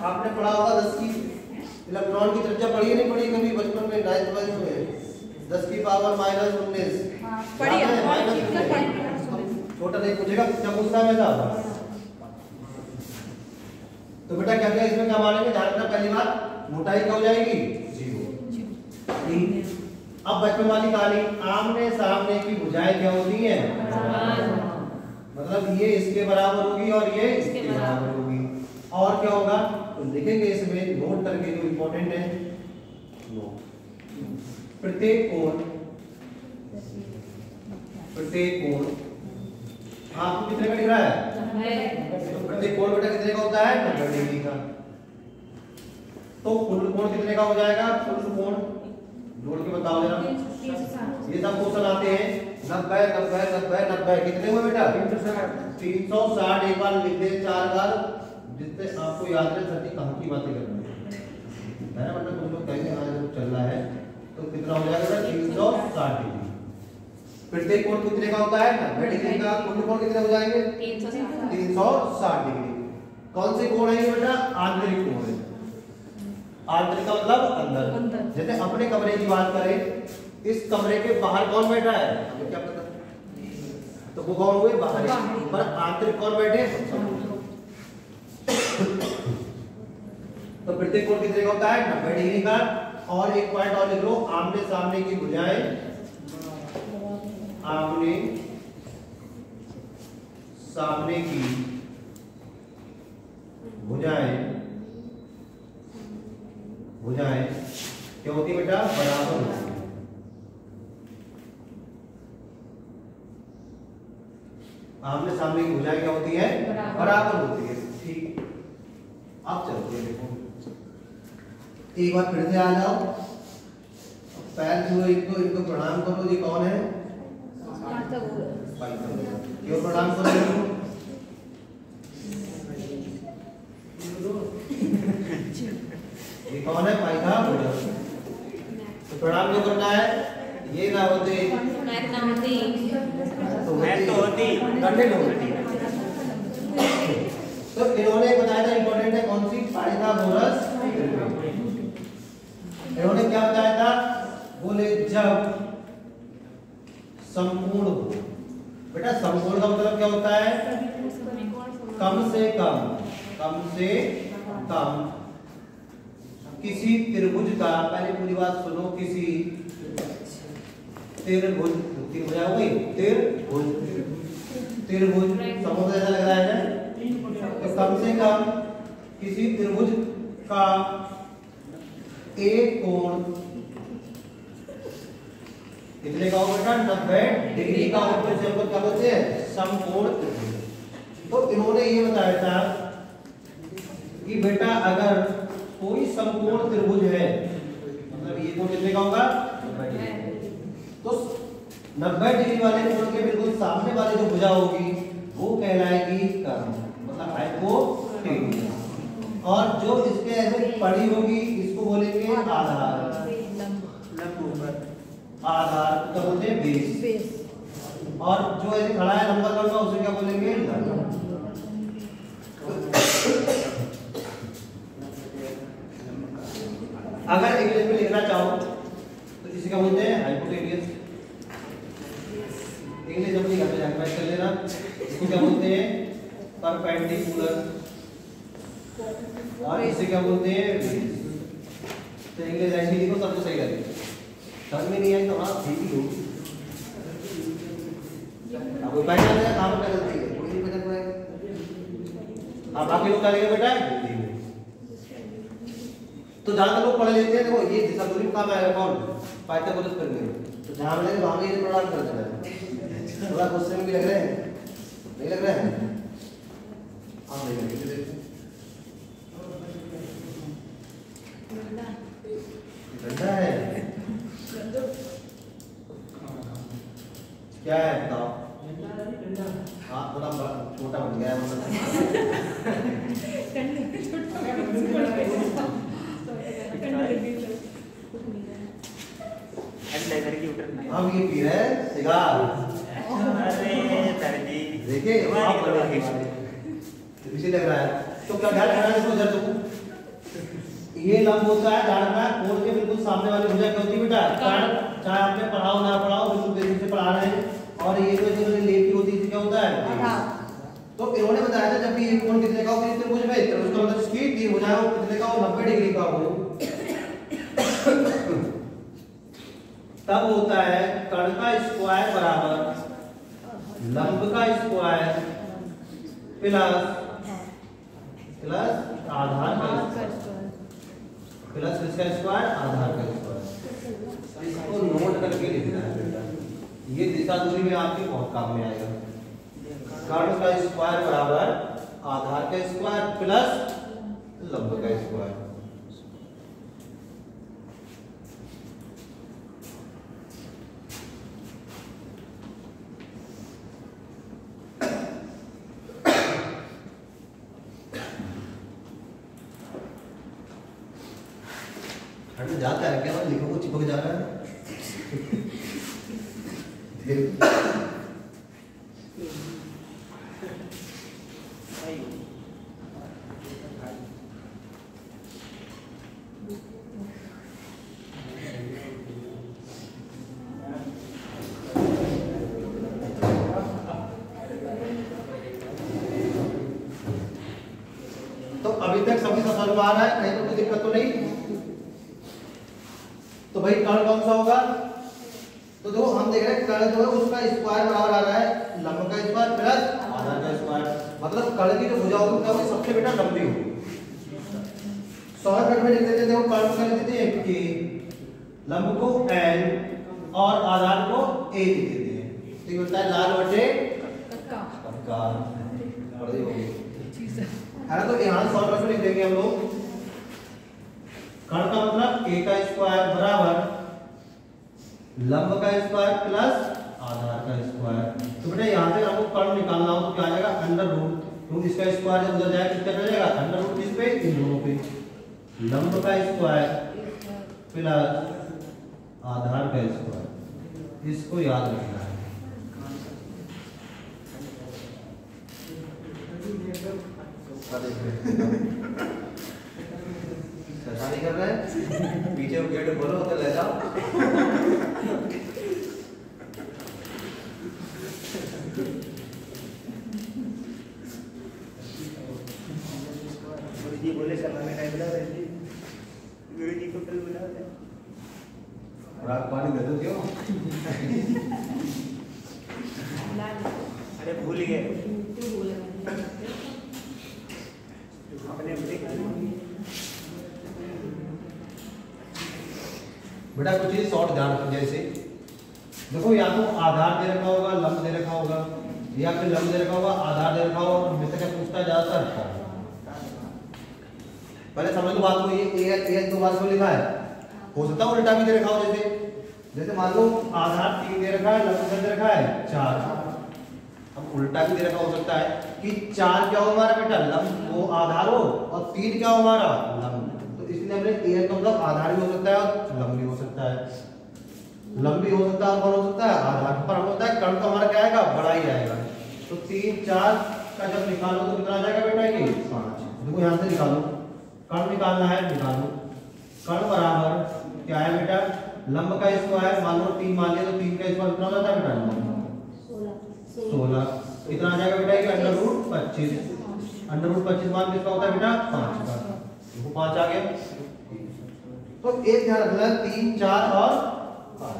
आपने पढ़ा होगा 10 की इलेक्ट्रॉन की त्रिज्या पढ़ी है, नहीं पढ़ी कभी बचपन में 9th क्लास में? 10 की पावर -19 पढ़ी है, छोटा नहीं पूछेगा, क्या पूछता है बेटा। तो बेटा क्या क्या इसमें क्या मानेंगे, ध्यान रखना पहली बात, मोटाई क्या हो जाएगी, 0। अब बचपन वाली कहानी, आमने सामने की भुजाएं क्या होती हैं, मतलब ये इसके बराबर होगी और ये इसके बराबर होगी। और क्या होगा तो लिखेंगे इसमें, नोट करके जो इंपॉर्टेंट है, प्रत्येक कोण आपको कितने का दिख रहा है, तो प्रत्येक कोण बेटा कितने का होता है, 90 डिग्री का। तो कुल कोण कितने का हो जाएगा, कुल कोण जोड़ के बताओ जरा। ये सब क्वेश्चन आते हैं, 90 90 90 90 कितने हुए बेटा, 360। एक बार लिख दे 4 बार, जितने आपको याद रहे सर कहाँ की बातें करनी है ना, मतलब कुछ लोग कहेंगे हाँ जब चल रहा है, तो कितना हो जाएगा 360 डिग्री। प्रत्येक कोण कितने का होता है, 90 डिग्री का। कुल कोण कितने हो जाएंगे, 360 डिग्री। कौन से कोण है ये बेटा, आंतरिक कोण है। आंतरिक का मतलब अंदर। जैसे अपने कमरे की बात करें, इस कमरे के बाहर कौन बैठा है, हमें क्या पता, तो वो कौन हुए, बाहर। पर आंतरिक कौन बैठे, तो प्रत्येक कोण कितने का होता है, 90 डिग्री का। और एक पॉइंट और लिख लो, आमने सामने की भुजाएं, आमने सामने की भुजाएं क्या होती है बेटा, बराबर होती है। आमने सामने की भुजाएं क्या होती है, बराबर होती है। ठीक, अब चलते हैं, देखो एक बार फिर से आ जाओ, पैर छुओ, इनको प्रणाम करो। जी कौन है, क्यों प्रणाम करो, ये कौन है, पाइथागोरस। तो प्रणाम क्यों करना है, ये ना होते तो होती कठिन होती। तो इन्होंने बताया था, इंपॉर्टेंट है कौन सी, पाइथागोरस। इन्होंने क्या बताया था, बोले जब संपूर्ण हो, बेटा संपूर्ण का मतलब क्या होता है, कम से कम किसी त्रिभुज का, पहले पूरी बात सुनो, किसी त्रिभुज हो गई, त्रिभुज समझ ऐसा लग रहा है ना, तो कम से कम किसी त्रिभुज का एक कोण कितने का होगा बेटा, 90 डिग्री का होगा, तो क्या बोलते हैं, समकोण त्रिभुज। तो इन्होंने ये बताया था कि बेटा अगर कोई समकोण त्रिभुज है, मतलब ये कोण कितने का होगा, तो 90 डिग्री वाले कोण के बिल्कुल सामने वाली जो भुजा होगी वो कहलाएगी कर्म, मतलब हाइपोटेन्यूज। और जो इसके ऐसे पड़ी होगी इसको बोलेंगे आधार, आधार तो बोलते हैं बेस। और जो ऐसे खड़ा है लंबा लंबा उसे क्या बोलेंगे, अगर इंग्लिश में लिखना चाहो तो इसे क्या बोलते हैं? हाइपोटेनियस। इंग्लिश अपनी घर में जाकर कर लेना। इसको क्या बोलते हैं? परपेंडिकुलर। और इसे क्या बोलते हैं? तो इंग्लिश ऐसी लिखो तब तो सही लगेगा। समझ में नहीं आई तो हाँ ठीक ही होगी। अब वो पहचान लेगा कहाँ पर गलती है, कोई नहीं पहचान पाएगा। अब बाकी लोग क्या लेंगे बेटा? हिंदी में। तो जहाँ तक लोग पढ़ लेते हैं देखो ये दिशा दूरी में काम आएगा कौन? पाइथागोरस प्रमेय। तो जहाँ मिलेगा वहाँ भी ये प्रोग्राम कर देना है। थोड़ा क्वेश्चन भी लग रहे हैं, नहीं लग रहा है? हाँ नहीं लग रहे। ठंडा है क्या है बताओ? हाँ थोड़ा छोटा बन गया है। हम ये पी रहे हैं सिगार। देखिए इसी लग रहा है। तो क्या ध्यान रखना है इसको जरा देखो। ये लंब होता है ध्यान रखना है कोण के बिल्कुल सामने वाली भुजा क्या होती है बेटा? कर्ण। चाहे आपने पढ़ाओ ना पढ़ाओ बिल्कुल बेसिक से पढ़ा रहे हैं। और ये जो इन्होंने लेप की होती है क्या होता है? तो इन्होंने बताया था जब भी ये कोण कितने का हो किस त्रिभुज में, तो उसका मतलब इसकी तीन भुजाएं हो कितने का हो 90 डिग्री का हो। तब होता है कर्ण का स्क्वायर बराबर लंब का स्क्वायर प्लस आधार का स्क्वायर प्लस इसका स्क्वायर आधार का स्क्वायर। इसको नोट करके लिखना है बेटा, ये दिशा दूरी में आपके बहुत काम में आएगा। कर्ण का स्क्वायर बराबर आधार का स्क्वायर प्लस लंब का स्क्वायर। जाता है क्या लिखो को चिपक जा रहा है। तो अभी तक सभी समझ में आ रहा है, कहीं तो कोई दिक्कत तो नहीं? तो भाई कर्ण कौन सा होगा? तो देखो हम देख रहे हैं कर्ण जो है उसका स्क्वायर बराबर आ रहा है लंब का स्क्वायर प्लस आधार का स्क्वायर। मतलब कर्ण की जो भुजा होगी वो सबसे बेटा लंबी होगी। शॉर्टकट में लिख देते थे वो कर्ण का लिख देते हैं k, लंब को l और आधार को a लिख देते हैं। ठीक होता है लाल बटे कक्का। बड़ी होगी है ना। तो यहाँ शॉर्टकट में लिख देंगे हम लोग कर्ण का मतलब k का स्क्वायर बराबर लंब का स्क्वायर प्लस आधार का स्क्वायर। तो बेटा यहाँ से हमको कर्ण निकालना हो तो क्या आ जाएगा? अंडर रूट इसका स्क्वायर जब उधर जाएगा कितना जाएगा? अंडर रूट किस पे? इन दोनों पे। लंब का स्क्वायर प्लस आधार का स्क्वायर। इसको याद रखना है। नहीं कर रहे हैं पीछे वो गेट खोलो तो ले जाओ। गुरुजी बोले समाने टाइम बुला रहे थे, गुरुजी को कल बुला रहे रात पानी दे दो क्यों? अरे भूल गए अपने बेटा कुछ चीज शॉर्ट ध्यान रखो। जैसे देखो या तो आधार दे रखा होगा लंब दे रखा होगा या फिर लंब दे रखा होगा आधार दे रखा होगा। हमेशा क्या पूछता है ज्यादातर? पहले समझ लो बात को, ये a दो बार को लिखा है। हो सकता है उल्टा भी दे रखा हो। जैसे मान लो आधार 3 दे रखा है लंब दे रखा है 4। अब उल्टा भी दे रखा हो सकता है कि 4 क्या हो हमारा बेटा? लंब वो आधार हो और 3 क्या हो हमारा? लंब। तो इसलिए हमने a का मतलब आधार भी हो सकता है और लंब भी हो सकता है। लंब भी हो सकता है और कौन हो सकता है? आधार। पर होता है कर्ण तो हमारा क्या आएगा? बड़ा ही आएगा। तो 3 4 का जब निकालो तो कितना आ जाएगा बेटा? ये 5। देखो यहाँ से निकालो, कर्ण निकालना है निकालो। कर्ण बराबर क्या है बेटा, लंब का स्क्वायर मान लो 3 मान लिया तो 3 का स्क्वायर कितना हो जाता है बेटा 16। कितना आ जाएगा बेटा, ये अंडर रूट 25। अंडर रूट 25 मान किसका होता है बेटा 5 का, देखो 5 आ गया। तो एक ध्यान रखना 3 4 और 5।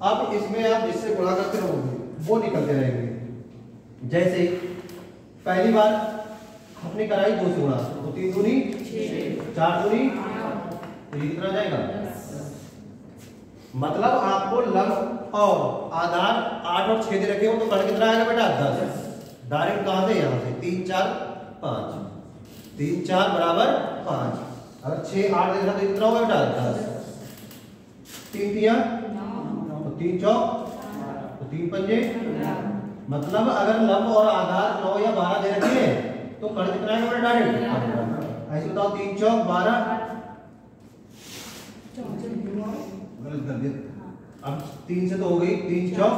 अब इसमें आप जिससे गुणा करते रहोगे वो निकलते रहेंगे। जैसे पहली बार हमने कराई 2 से गुणा, तो 3 दूनी 4 दूनी, तो ये कितना जाएगा, मतलब आपको लंब और आधार 8 और 6 दे रखे हो तो कर्ण कितना आएगा बेटा 10। डायरेक्ट कहां से, यहां से 3 4 5, 3 4 बराबर 5। अगर 6 8 दे रखा तो कितना होगा बेटा 10। 3 तिया तो 3 चौक तो 3 पंजे, मतलब अगर लंब और आधार 9 या 12 दे रखे हैं तो कर्ण कितना आएगा बेटा डायरेक्ट। ऐसे बताओ 3 चौक 12, गलत कर दिया। अब 3 से तो हो गई, 3 चौक,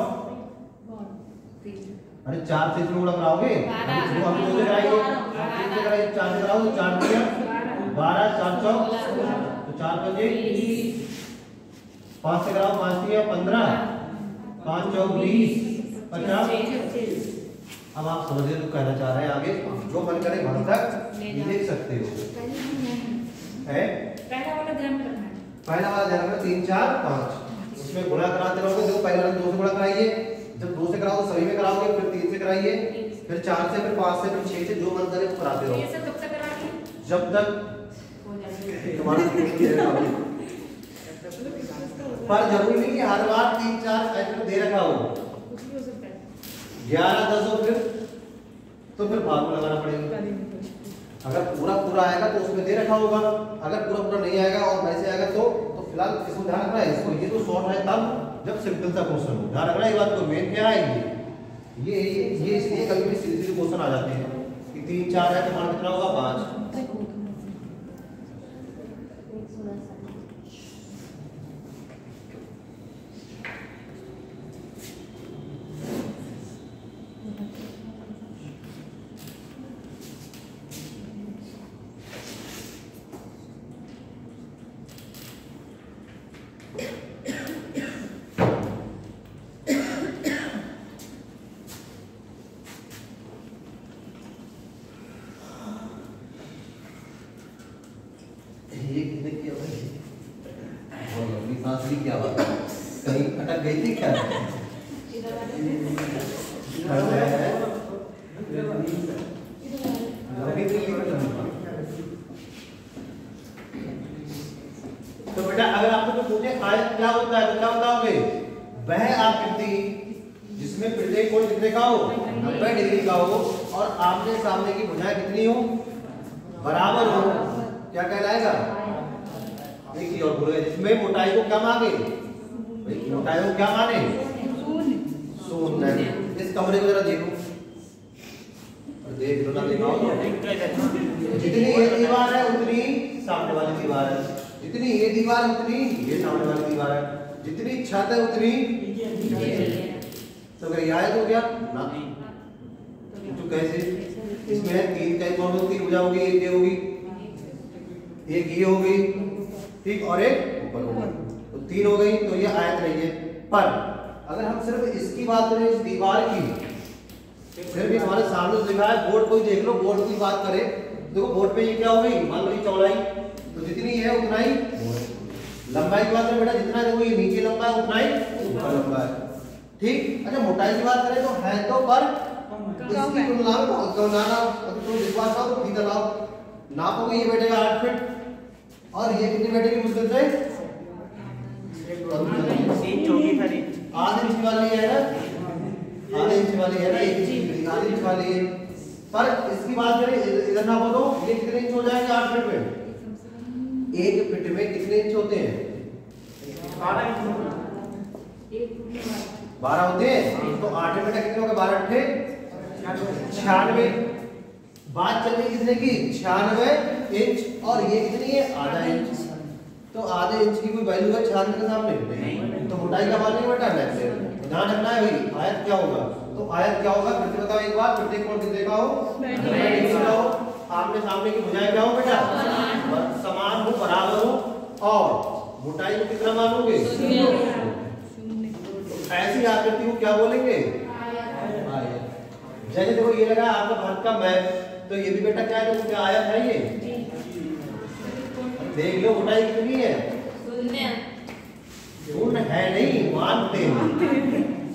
अरे 4 से इसमें गुणा कराओगे, तो हम 2 से कराएंगे, 3 से कराएंगे, 4 से कराओ तो 4 दिया 12, 4 चौक तो 4 पंजे, 5 से कराओ 5 दिया 15, 5 चौक 20 50। अब आप समझिए तो कहना चाह रहे हैं आगे जो मन करे वहां तक ये लिख सकते हो है। पहला वाला ध्यान में रखना है, पहला वाला ध्यान रखना 3 4 5, उसमें गुणा कराते रहोगे। देखो पहले वाले 2 से गुणा कराइए, जब 2 से कराओ तो सभी में कराओगे, फिर 3 से कराइए, फिर 4 से, फिर 5 से, फिर 6 से, जो मन करे वो कराते रहो। ये सब कब तक कराएंगे, जब तक हो जाएगा। तुम्हारा पर जरूरी नहीं कि हर बार 3 4 ऐसे दे रखा हो, कुछ भी हो सकता है। 11 10 हो फिर फार्मूला लगाना पड़ेगा। अगर पूरा पूरा आएगा तो उसमें दे रखा होगा, अगर पूरा पूरा नहीं आएगा और वैसे आएगा तो फिलहाल इसको ध्यान रखना है। इसको ये तो शॉर्ट है तब जब सिंपल सा क्वेश्चन हो, ध्यान रखना ये बात को। मेन क्या है ये इसलिए कभी भी सीधे सीधे क्वेश्चन आ जाते हैं कि 3 4 है तो मान कितना होगा 5। ये कितने किया भाई, बहुत लंबी सांस ली, क्या बात है, कहीं अटक गई थी क्या? तो बेटा अगर आपको तो पूछे आयत क्या होता है तो क्या बताओगे, वह आकृति जिसमें प्रत्येक कोण कितने का हो 90 डिग्री का हो और आमने सामने की भुजाएं कितनी हो बराबर हो, क्या कहलाएगा। देखिए और बोले जिसमें मोटाई को क्या मांगे, मोटाई को क्या माने शून्य। इस कमरे को जरा देखो, देख लो ना, दिखाओ तो जितनी ये दीवार है उतनी सामने वाली दीवार है, जितनी ये दीवार उतनी ये सामने वाली दीवार है, जितनी छत है उतनी। तो अगर यह हो गया ना तो कैसे, इसमें है 3 का कौन होगी भुजा होगी, एक ये होगी, एक ये होगी, ठीक, और एक ऊपर होगी, तो 3 हो गई। तो ये आयत नहीं है। पर अगर हम सिर्फ इसकी बात करें, इस दीवार की, सिर्फ हमारे सामने लिखा है बोर्ड, कोई देख लो बोर्ड की बात करें, देखो बोर्ड पे ये क्या हो गई, मान लो चौड़ाई, तो जितनी है उतना ही लंबाई की बात करें बेटा, जितना देखो ये नीचे लंबा है उतना ही ऊपर लंबा है, ठीक। अच्छा मोटाई की बात करें तो है तो पर इसकी तुलना में बनाना, अगर तुम विश्वास करो तो ठीक लाओ, नापोगे ये बैठेगा 8 फीट और ये कितनी बैठेगी मुश्किल से आधे इंच वाली है ना, आधे इंच वाली है ना, 1 इंच आधे इंच वाली है। पर इसकी बात करें इधर ना बोलो, ये कितने इंच हो जाएंगे 8 फीट में, 1 फीट में कितने इंच होते हैं 12 होते हैं, तो 8 फीट कितने हो गए 12 अट्ठे 96। बात चल रही कितने की 96 इंच और ये कितनी है आधा इंच, तो आधे इंच की कोई वैल्यू है 96 के सामने नहीं, तो मोटाई का मान नहीं बेटा नेक्स्ट ध्यान रखना है भाई। आयत क्या होगा, तो आयत क्या होगा फिर से बताओ एक बार, प्रत्येक कोण कितने का हो 90 डिग्री का हो, आमने सामने की भुजाएं क्या हो बेटा समान हो बराबर हो, और मोटाई को कितना मानोगे? ऐसी आकृति को क्या बोलेंगे? आयत। जैसे देखो ये लगा आपका भारत का मैप, तो ये भी बेटा क्या है? देखो क्या आयत है ये, देख लो मोटाई कितनी है? शून्य है नहीं, मानते हैं।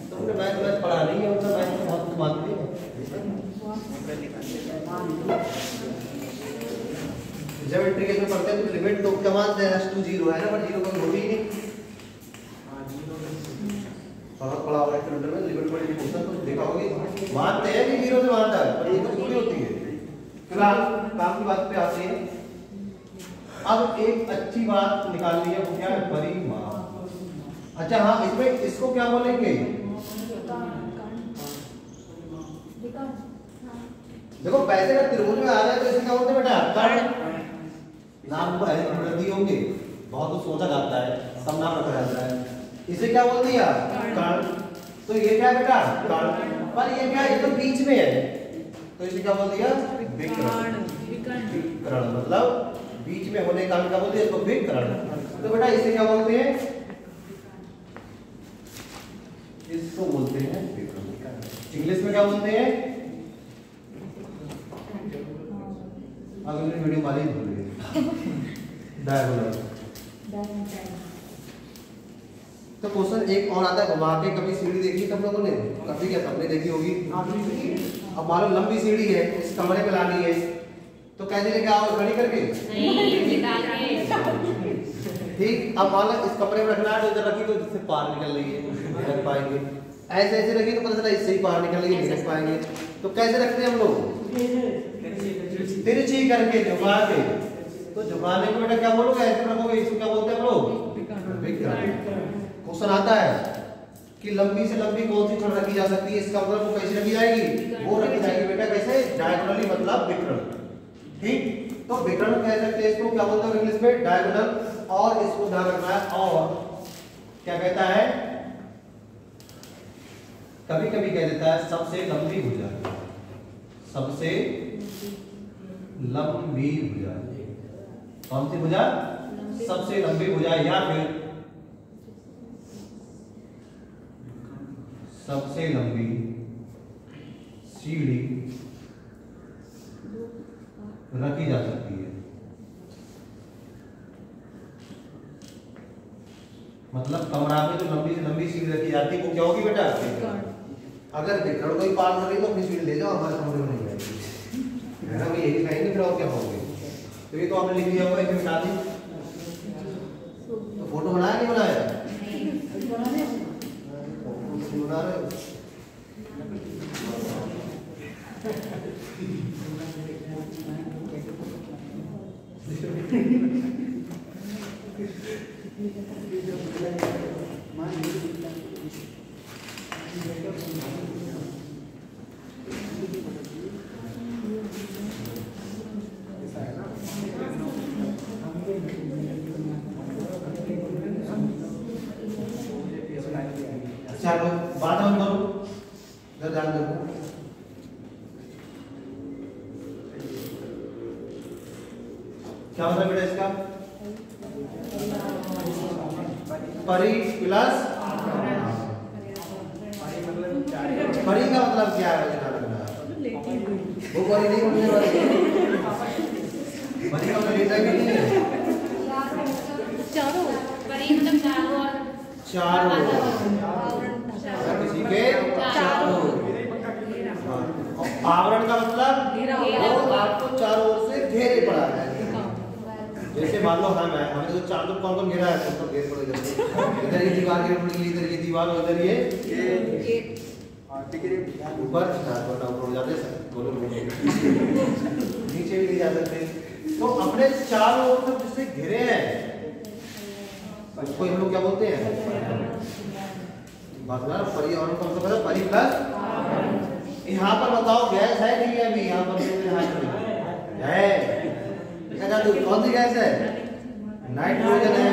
तुमने मैथ पढ़ा नहीं है, उनका मैथ बहुत मानते हैं। ज्योमेट्री के में पढ़ते हैं तो लिमिट तो क्या मानते हैं? s2 0 है ना, पर 0 कोई होती ही नहीं। बहुत पढ़ा हुआ है किलोमीटर में लिमिट बड़ी क्वेश्चन तो देखा होगी, मानते हैं कि 0 से मानता है, पर ये तो थोड़ी होती है। फिलहाल काम की बात पे आते हैं। अब एक अच्छी बात निकाल ली है, वो क्या है? परिमाप। अच्छा हाँ, इसमें इसको क्या बोलेंगे? देखो वैसे अगर त्रिभुज में आ जाए तो इसे क्या बोलते हैं बेटा? कर्ण। नाम को ऐसे वृद्धि होंगे, बहुत कुछ सोचा जाता है, सब नाम रखा जाता है। इसे क्या बोल दिया? कर्ण। तो ये क्या है बेटा? कर्ण। पर ये क्या है? ये तो बीच में है, तो इसे क्या बोल दिया? विकर्ण। विकर्ण मतलब बीच में होने का क्या बोलते हैं? इसको विकर्ण। तो बेटा इसे क्या बोलते हैं? इसको बोलते हैं विकर्ण। इंग्लिश में क्या बोलते हैं? अगले वीडियो वाले भूल गए, डायगोनल। तो क्वेश्चन एक और आता है, घुमा के कभी सीढ़ी देखी तुम लोगों ने? कभी क्या सबने देखी होगी। अब मान लो लंबी सीढ़ी है, इस कमरे में लानी है, तो कैसे लेके आओ? खड़ी करके? ठीक। अब मान लो इस कमरे में रखना है, तो इधर रखी तो इससे पार निकल रही है, नहीं रख पाएंगे। ऐसे ऐसे रखी तो पता चला इससे ही पार निकल रही है, नहीं रख पाएंगे। तो कैसे रखते हैं हम लोग? तिरछी करके, झुका के। तो झुकाने को बेटा क्या बोलोगे? ऐसे रखोगे, इसको क्या बोलते हैं हम लोग? विकर्ण। क्वेश्चन आता है कि लंबी से लंबी कौन सी छड़ रखी जा सकती है? इसका मतलब वो कैसे रखी जाएगी? वो रखी जाएगी बेटा कैसे? डायगोनली, मतलब विकर्ण। ठीक। तो विकर्ण कह सकते हैं इसको, क्या बोलते हैं इंग्लिश में? डायगोनल। और इसको ध्यान रखना है, और क्या कहता है? कभी कभी कह देता है सबसे लंबी भुजा। सबसे लंबी भुजा कौन सी भुजा? सबसे लंबी भुजा, या फिर सबसे लंबी सीढ़ी रखी जा सकती है। मतलब कमरा में जो लंबी से लंबी सीढ़ी रखी जाती है वो क्या होगी बेटा? अगर विकर्ण कोई पार कर रही तो अपनी सीढ़ी ले जाओ, हमारे कमरे में नहीं आएगी, है ना? यही कहेंगे, फिर और क्या होंगे? तो ये तो आपने लिख दिया होगा, इसे मिटा दी। तो फोटो बनाया नहीं बनाया? बना रहे हो? चलो बात हम करो, इधर ध्यान दो। क्या मतलब बेटा इसका? परी प्लस परी का मतलब क्या है? वो परी नहीं होने वाली, परी का मतलब लेटा भी नहीं है। चारों परी मतलब चारों किसी के चारों। आवरण का मतलब आपको चारों ओर से घेरे पड़ा है। जैसे मान लो हमें तो चार कौन कौन घेरा है? सब घेर पड़े जाते हैं। इधर ये दीवार घेर पड़ी, इधर ये दीवार, उधर ये ऊपर हो जाते हैं, नीचे भी नहीं जा सकते। तो अपने चारों ओर से जिससे घिरे हैं उसको हम लोग क्या बोलते हैं? बात ना परी, और कौन सा पता? परी प्लस। यहाँ पर बताओ गैस है नहीं है? अभी यहाँ पर है, तो कौन सी गैस है? नाइट्रोजन है,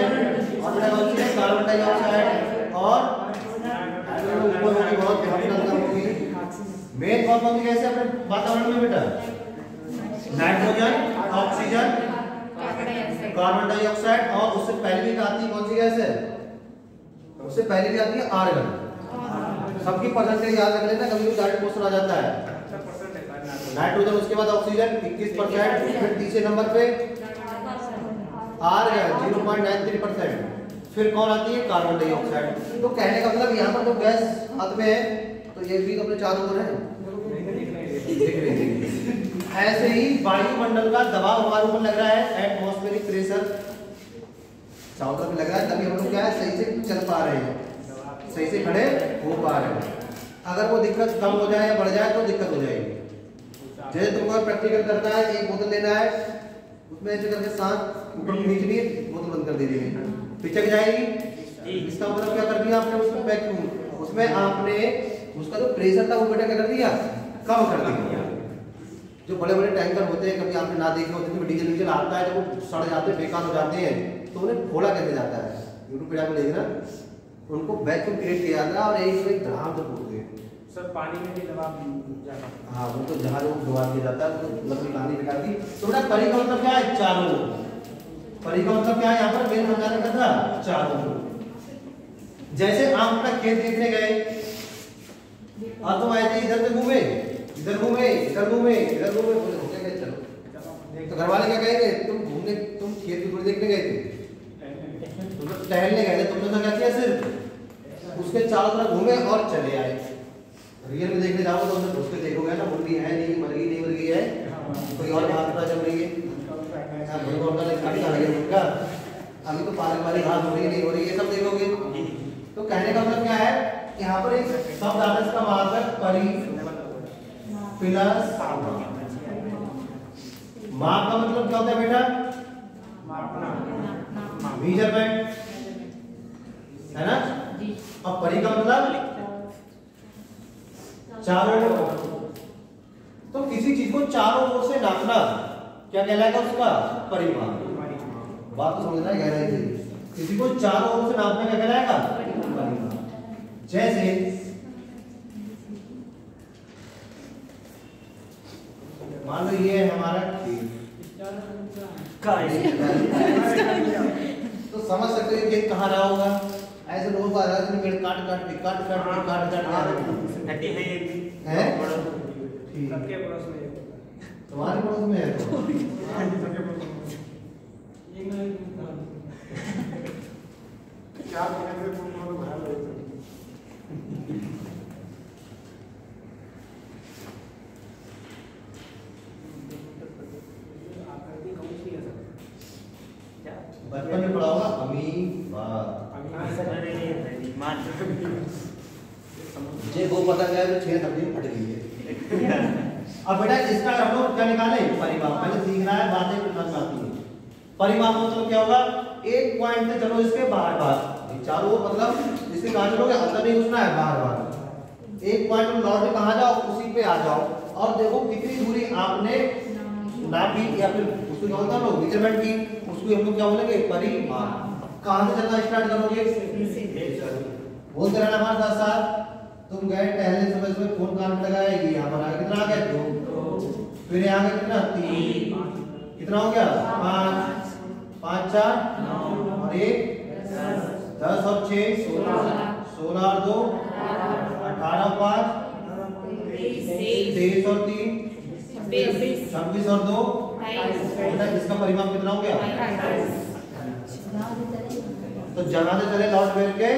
और कौन सी है? कार्बन डाइऑक्साइड, और ऊपर होगी बहुत होगी। मेन कौन सी गैस है अपने वातावरण में बेटा? नाइट्रोजन, ऑक्सीजन, कार्बन डाइऑक्साइड, और उससे पहले भी आती है कौन सी गैस है? उससे पहले भी आती है आर्गन। सबकी परसेंटेज याद रख लेना, कभी भी डायरेक्ट क्वेश्चन आ जाता है। नाइट्रोजन, उसके बाद ऑक्सीजन 21%, फिर तीसरे नंबर पे आर्गन 0.93%, फिर कौन आती है? Carbon dioxide. तो कहने का मतलब यहाँ पर तो गैस हाथ में है, तो ये भी तो अपने चारों ओर है, दिख रही है। ऐसे ही वायुमंडल का दबाव हमारे ऊपर लग रहा है, एटमॉस्फेरिक प्रेशर चारों तरफ लग रहा है, तभी हम लोग क्या है सही से चल पा रहे हैं, सही से खड़े हो पा रहे हैं। अगर वो दिक्कत कम हो जाए या बढ़ जाए तो दिक्कत हो जाएगी। जैसे तुमको प्रैक्टिकल करना है, एक बोतल लेना है, उसमें ऐसे करके सांस ऊपर खींचनी है, बोतल बंद कर देनी है, पिचक जाएगी। इसका मतलब क्या कर दिया आपने? उसमें वैक्यूम, उसमें आपने उसका जो प्रेशर था वो बेटा क्या कर दिया? कम कर दिया। जो बड़े बड़े टैंकर होते हैं, कभी आपने ना देखे होते हैं, डीजल डीजल आता है, जब वो सड़ जाते हैं, बेकार हो जाते हैं, तो उन्हें खोला कैसे जाता है? यूट्यूब पे जाकर देखना, उनको वैक्यूम क्रिएट किया जाता है और एक धड़ाम से फूटते हैं। सर पानी में भी दबाव जाता है। हाँ, वो तो जहाज को डुबा दिया जाता है, तो लंबी कहानी निकाल दी। तो बेटा परी का मतलब क्या है? चारों ओर। परी का मतलब क्या है? यहाँ पर मेन समझाने का था चारों ओर। जैसे आप अपना खेत देखने गए और तुम आए थे, इधर से घूमे, इधर घूमे, इधर घूमे, इधर घूमे, बोले हो गया चलो। तो घर वाले क्या कहेंगे? तुम घूमने, तुम खेत की देखने गए थे, तुम तो टहलने गए थे, तुमने तो क्या किया? सिर्फ उसके चारों तरफ घूमे और चले आए। रियल में देखने जाओ तो उसमें घुस के देखोगे ना, मुर्गी है नहीं, मर गई नहीं, मर गई है, कोई और बात पता चल रही है। अभी तो पालक वाली घास हो रही है, नहीं हो रही है, सब देखोगे। तो कहने का मतलब क्या है? यहाँ पर एक शब्द आता है, इसका मार्कर परी प्लस माप का मतलब क्या होता है बेटा? मेजरमेंट, है ना? और परी का मतलब चारों ओर। तो किसी चीज को चारों ओर से नापना क्या कहलाएगा? उसका परिमाप। बात तो समझना है गहराई से। किसी को चारों ओर से नापना क्या कहलाएगा? परिमाप। जैसे मान लो ये है हमारा खेत, तो समझ सकते हो खेत कहाँ रहा होगा? ऐसे लोग आ रहा है, पेड़ काट काट के काट काट के काट काट के है, सबके पड़ोस में तुम्हारे पड़ोस में है तो क्या कहने से तुम लोग भरा ले बचपन में पढ़ा होगा अमीबा। जे वो पता गया तो 6 सब्जी फट गई है। अब बेटा इसका हम लोग क्या निकाले? परिमाप। पहले सीखना है, बातें समझ आती है। परिमाप मतलब क्या होगा? एक पॉइंट से चलो इसके बाहर बाहर, चारों ओर मतलब इसके कहां चलोगे? अंदर नहीं घुसना है, बाहर बाहर। एक पॉइंट में लौट के कहां जाओ? उसी पे आ जाओ और देखो कितनी दूरी आपने नापी या फिर उसको क्या होता है लोग मेजरमेंट की, उसको हम लोग क्या बोलेंगे? परिमाप। कहां से चलना स्टार्ट करोगे? बोलते रहना हमारे साथ साथ। तुम गए टहलने, सुबह सुबह फोन कान में लगाया, ये यहाँ पर आगे कितना आ गया? 2, फिर यहाँ आगे कितना? 3, कितना हो गया? 5, 5 4 और 1 10 और 6 16 और 2 18 और 5 23 और 3 26 और 2। इसका परिमाप कितना हो गया? तो जहां से चले लौट फिर के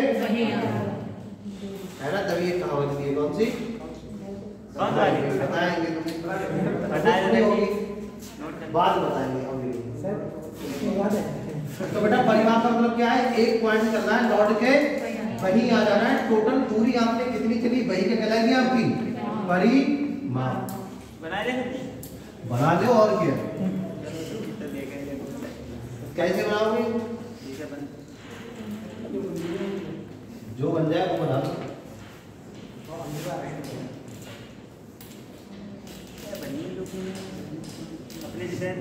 है ना, तभी ये कहावत है। कौन सी? बताएंगे तुम्हें, बात बताएंगे अभी। तो बेटा परिमाप का मतलब क्या है? एक पॉइंट से चलना है, लौट के वहीं आ जाना है। टोटल दूरी आपने कितनी चली, वही क्या कहलाएगी आपकी? परिमाप। बना दो और क्या? कैसे बनाओगे? जो बन जाए वो बना दो। अपने डिजाइन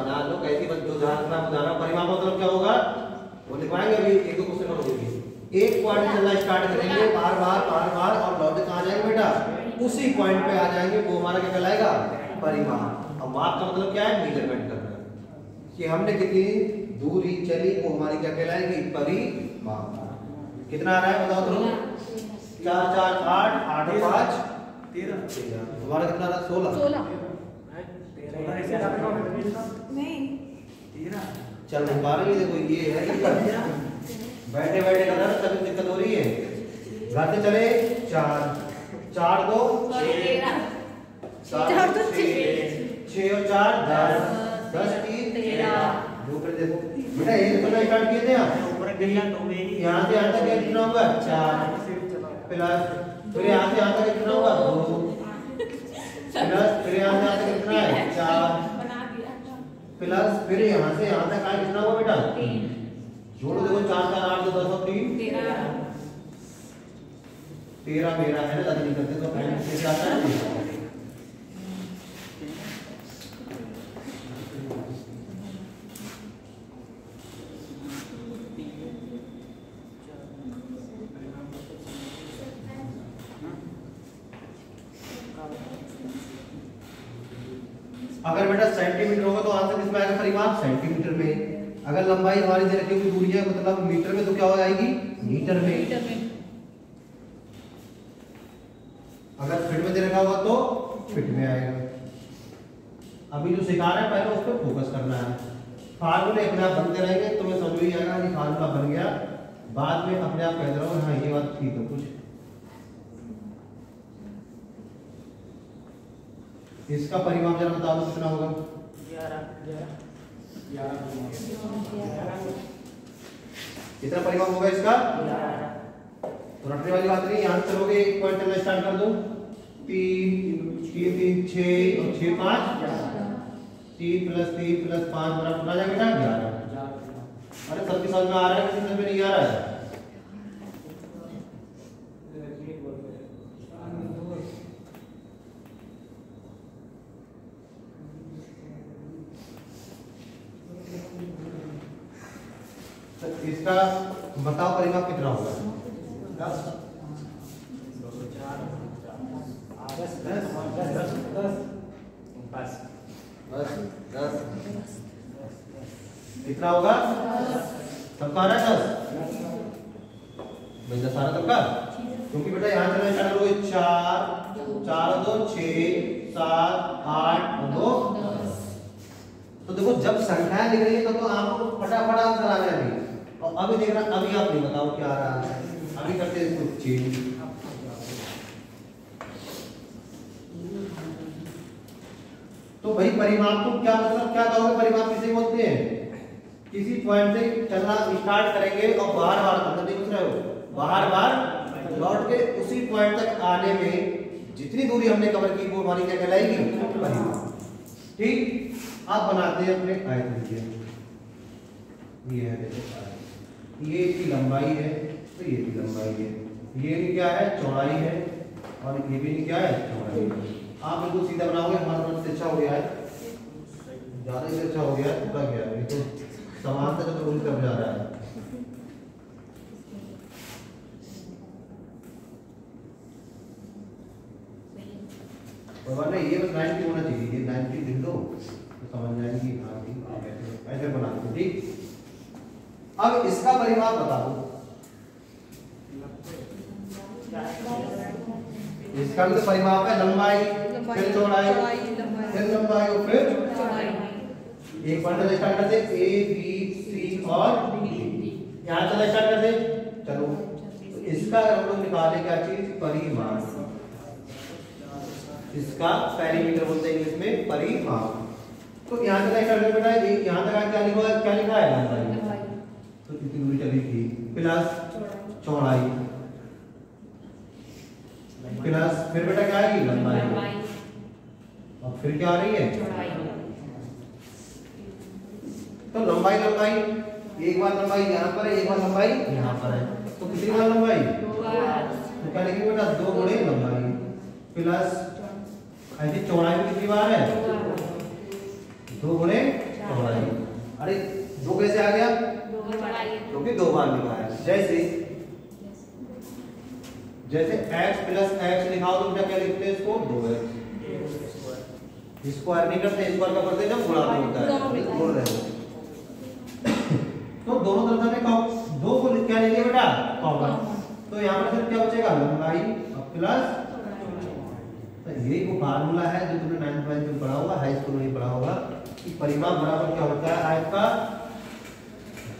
बना लो, कैसी बन जो जाना परिमाप मतलब क्या होगा वो लिखवाएंगे अभी, एक दो क्वेश्चन और होगी। एक पॉइंट चलना स्टार्ट करेंगे बार बार और लौट कहाँ जाएंगे बेटा, उसी पॉइंट पे आ जाएंगे, वो हमारा क्या कहलाएगा, परिमाप। अब माप का मतलब क्या है, मेजरमेंट करना, कि हमने कितनी दूरी चली वो हमारी क्या कहलाएगी, परिमाप। कितना आ रहा है बताओ तो, 4 4 8 8 और 5 13, हमारा कितना रहा, 16। चल पा रही है, देखो ये है, बैठे बैठे करना ना तभी दिक्कत हो रही है। घर से चले 4 4 2 6 और 4 10 10 3 13। ऊपर देखो बेटा, ये तो स्टार्ट किए थे आप, यहाँ से यहाँ तक कितना होगा 4 प्लस, फिर यहाँ से यहाँ तक कितना होगा 2 प्लस, फिर यहाँ से यहाँ तक कितना है 4 प्लस, फिर यहाँ से यहाँ तक आए कितना होगा बेटा 3। जोड़ो देखो 4 4 8 10 और 3 13 मेरा है ना, ज्यादा नहीं करते तो पॉइंट से क्या आता है। अगर बेटा सेंटीमीटर होगा तो आंसर किसमें आएगा, परिमाप सेंटीमीटर में। अगर लंबाई हमारी दे रखी होगी दूरी है मतलब मीटर में, तो क्या हो जाएगी मीटर में। अगर फीट में दे रखा होगा तो फीट में आएगा। अभी जो सिखा रहे हैं पहले उस पर फोकस करना है। फार्मूले अपने आप बनते रहेंगे, तुम्हें समझ में आएगा कि फार्मूला बन गया, बाद में अपने आप कहते रहो हाँ ये बात ठीक है। कुछ इसका परिमाप जरा बता दो कितना होगा, 11 कितना परिमाप होगा इसका, तो रटने वाली बात नहीं। यहाँ चलोगे एक पॉइंट चलना स्टार्ट कर दो, 3 3 3 6 और 6 5 3 + 5 बराबर आ जाएगा 11। अरे सबके समझ में आ रहा है, किसी समझ में नहीं आ रहा है। इसका बताओ परिमाप कितना होगा, 10 कितना होगा, सबका आ रहा है 10 भाई, 10 आ रहा सबका, क्योंकि बेटा यहाँ चलना स्टार्ट करोगे 4 4 2 6 7 8 और 2 10। तो देखो जब संख्याएं लिख रही है तो आपको फटाफट आंसर आ जाएगी। और अभी देखना, अभी आप नहीं बताओ क्या आ रहा है, अभी करते हैं इसको चेंज। तो भाई परिमाप को क्या मतलब क्या कहोगे, परिमाप किसे बोलते हैं, किसी पॉइंट से चलना स्टार्ट करेंगे और बार बार अंदर नहीं घुस रहे हो, बार बार लौट के उसी पॉइंट तक आने में जितनी दूरी हमने कवर की वो हमारी क्या कहलाएगी, परिमाप। ठीक, आप बनाते हैं अपने आयत, ये है देखो, ये इसकी लंबाई है तो ये भी लंबाई है, ये भी क्या है चौड़ाई है, और ये भी क्या है चौड़ाई है। आप बिल्कुल सीधा बनाओगे, हमारा मन से अच्छा हो गया है, ज्यादा ही अच्छा हो गया है, टूटा गया है, तो समान तक तो उल्टा जा रहा है। और वरना ये बस 90 होना चाहिए, ये 90 लिख दो तो समझ जाएंगे हाँ ठीक, ऐसे बना दो। ठीक, अब इसका परिमाप बता दो, इसका भी तो परिमाप है, लंबाई फिर चौड़ाई फिर लंबाई और फिर चौड़ाई। एक पॉइंट स्टार्ट करते A B C और D, यहाँ चला स्टार्ट करते चलो। तो इसका हम लोग निकाले क्या चीज, परिमाप। इसका पेरीमीटर बोलते हैं इंग्लिश में, परिमाप। तो यहाँ तक स्टार्ट बेटा, यहाँ तक क्या लिखा है लंबाई, तो कितनी दूरी चली थी, प्लस चौड़ाई प्लस फिर बेटा क्या आएगी लंबाई, और फिर क्या आ रही है चौड़ाई। तो लंबाई एक बार लंबाई यहाँ पर है, एक बार लंबाई यहाँ पर है, तो कितनी बार लंबाई, तो क्या लिखेंगे बेटा 2 गुणे लंबाई प्लस ऐसी चौड़ाई भी कितनी बार है, 2 गुणे चौड़ाई। दो बार लिखा है। जैसे x प्लस x लिखाओ तो बेटा क्या लिखते हैं इसको 2x। स्क्वायर नहीं करते, स्क्वायर का करते जब गुणा होता है, बोल रहे हो। तो दोनों तरफ में दो को क्या ले लिया बेटा कॉमन, तो यहाँ पर फिर क्या बचेगा लंबाई प्लस, तो यही वो फार्मूला है जो तुमने 9th क्लास में पढ़ा होगा, हाई स्कूल में ही पढ़ा होगा कि परिमाप बराबर क्या होता है आयत का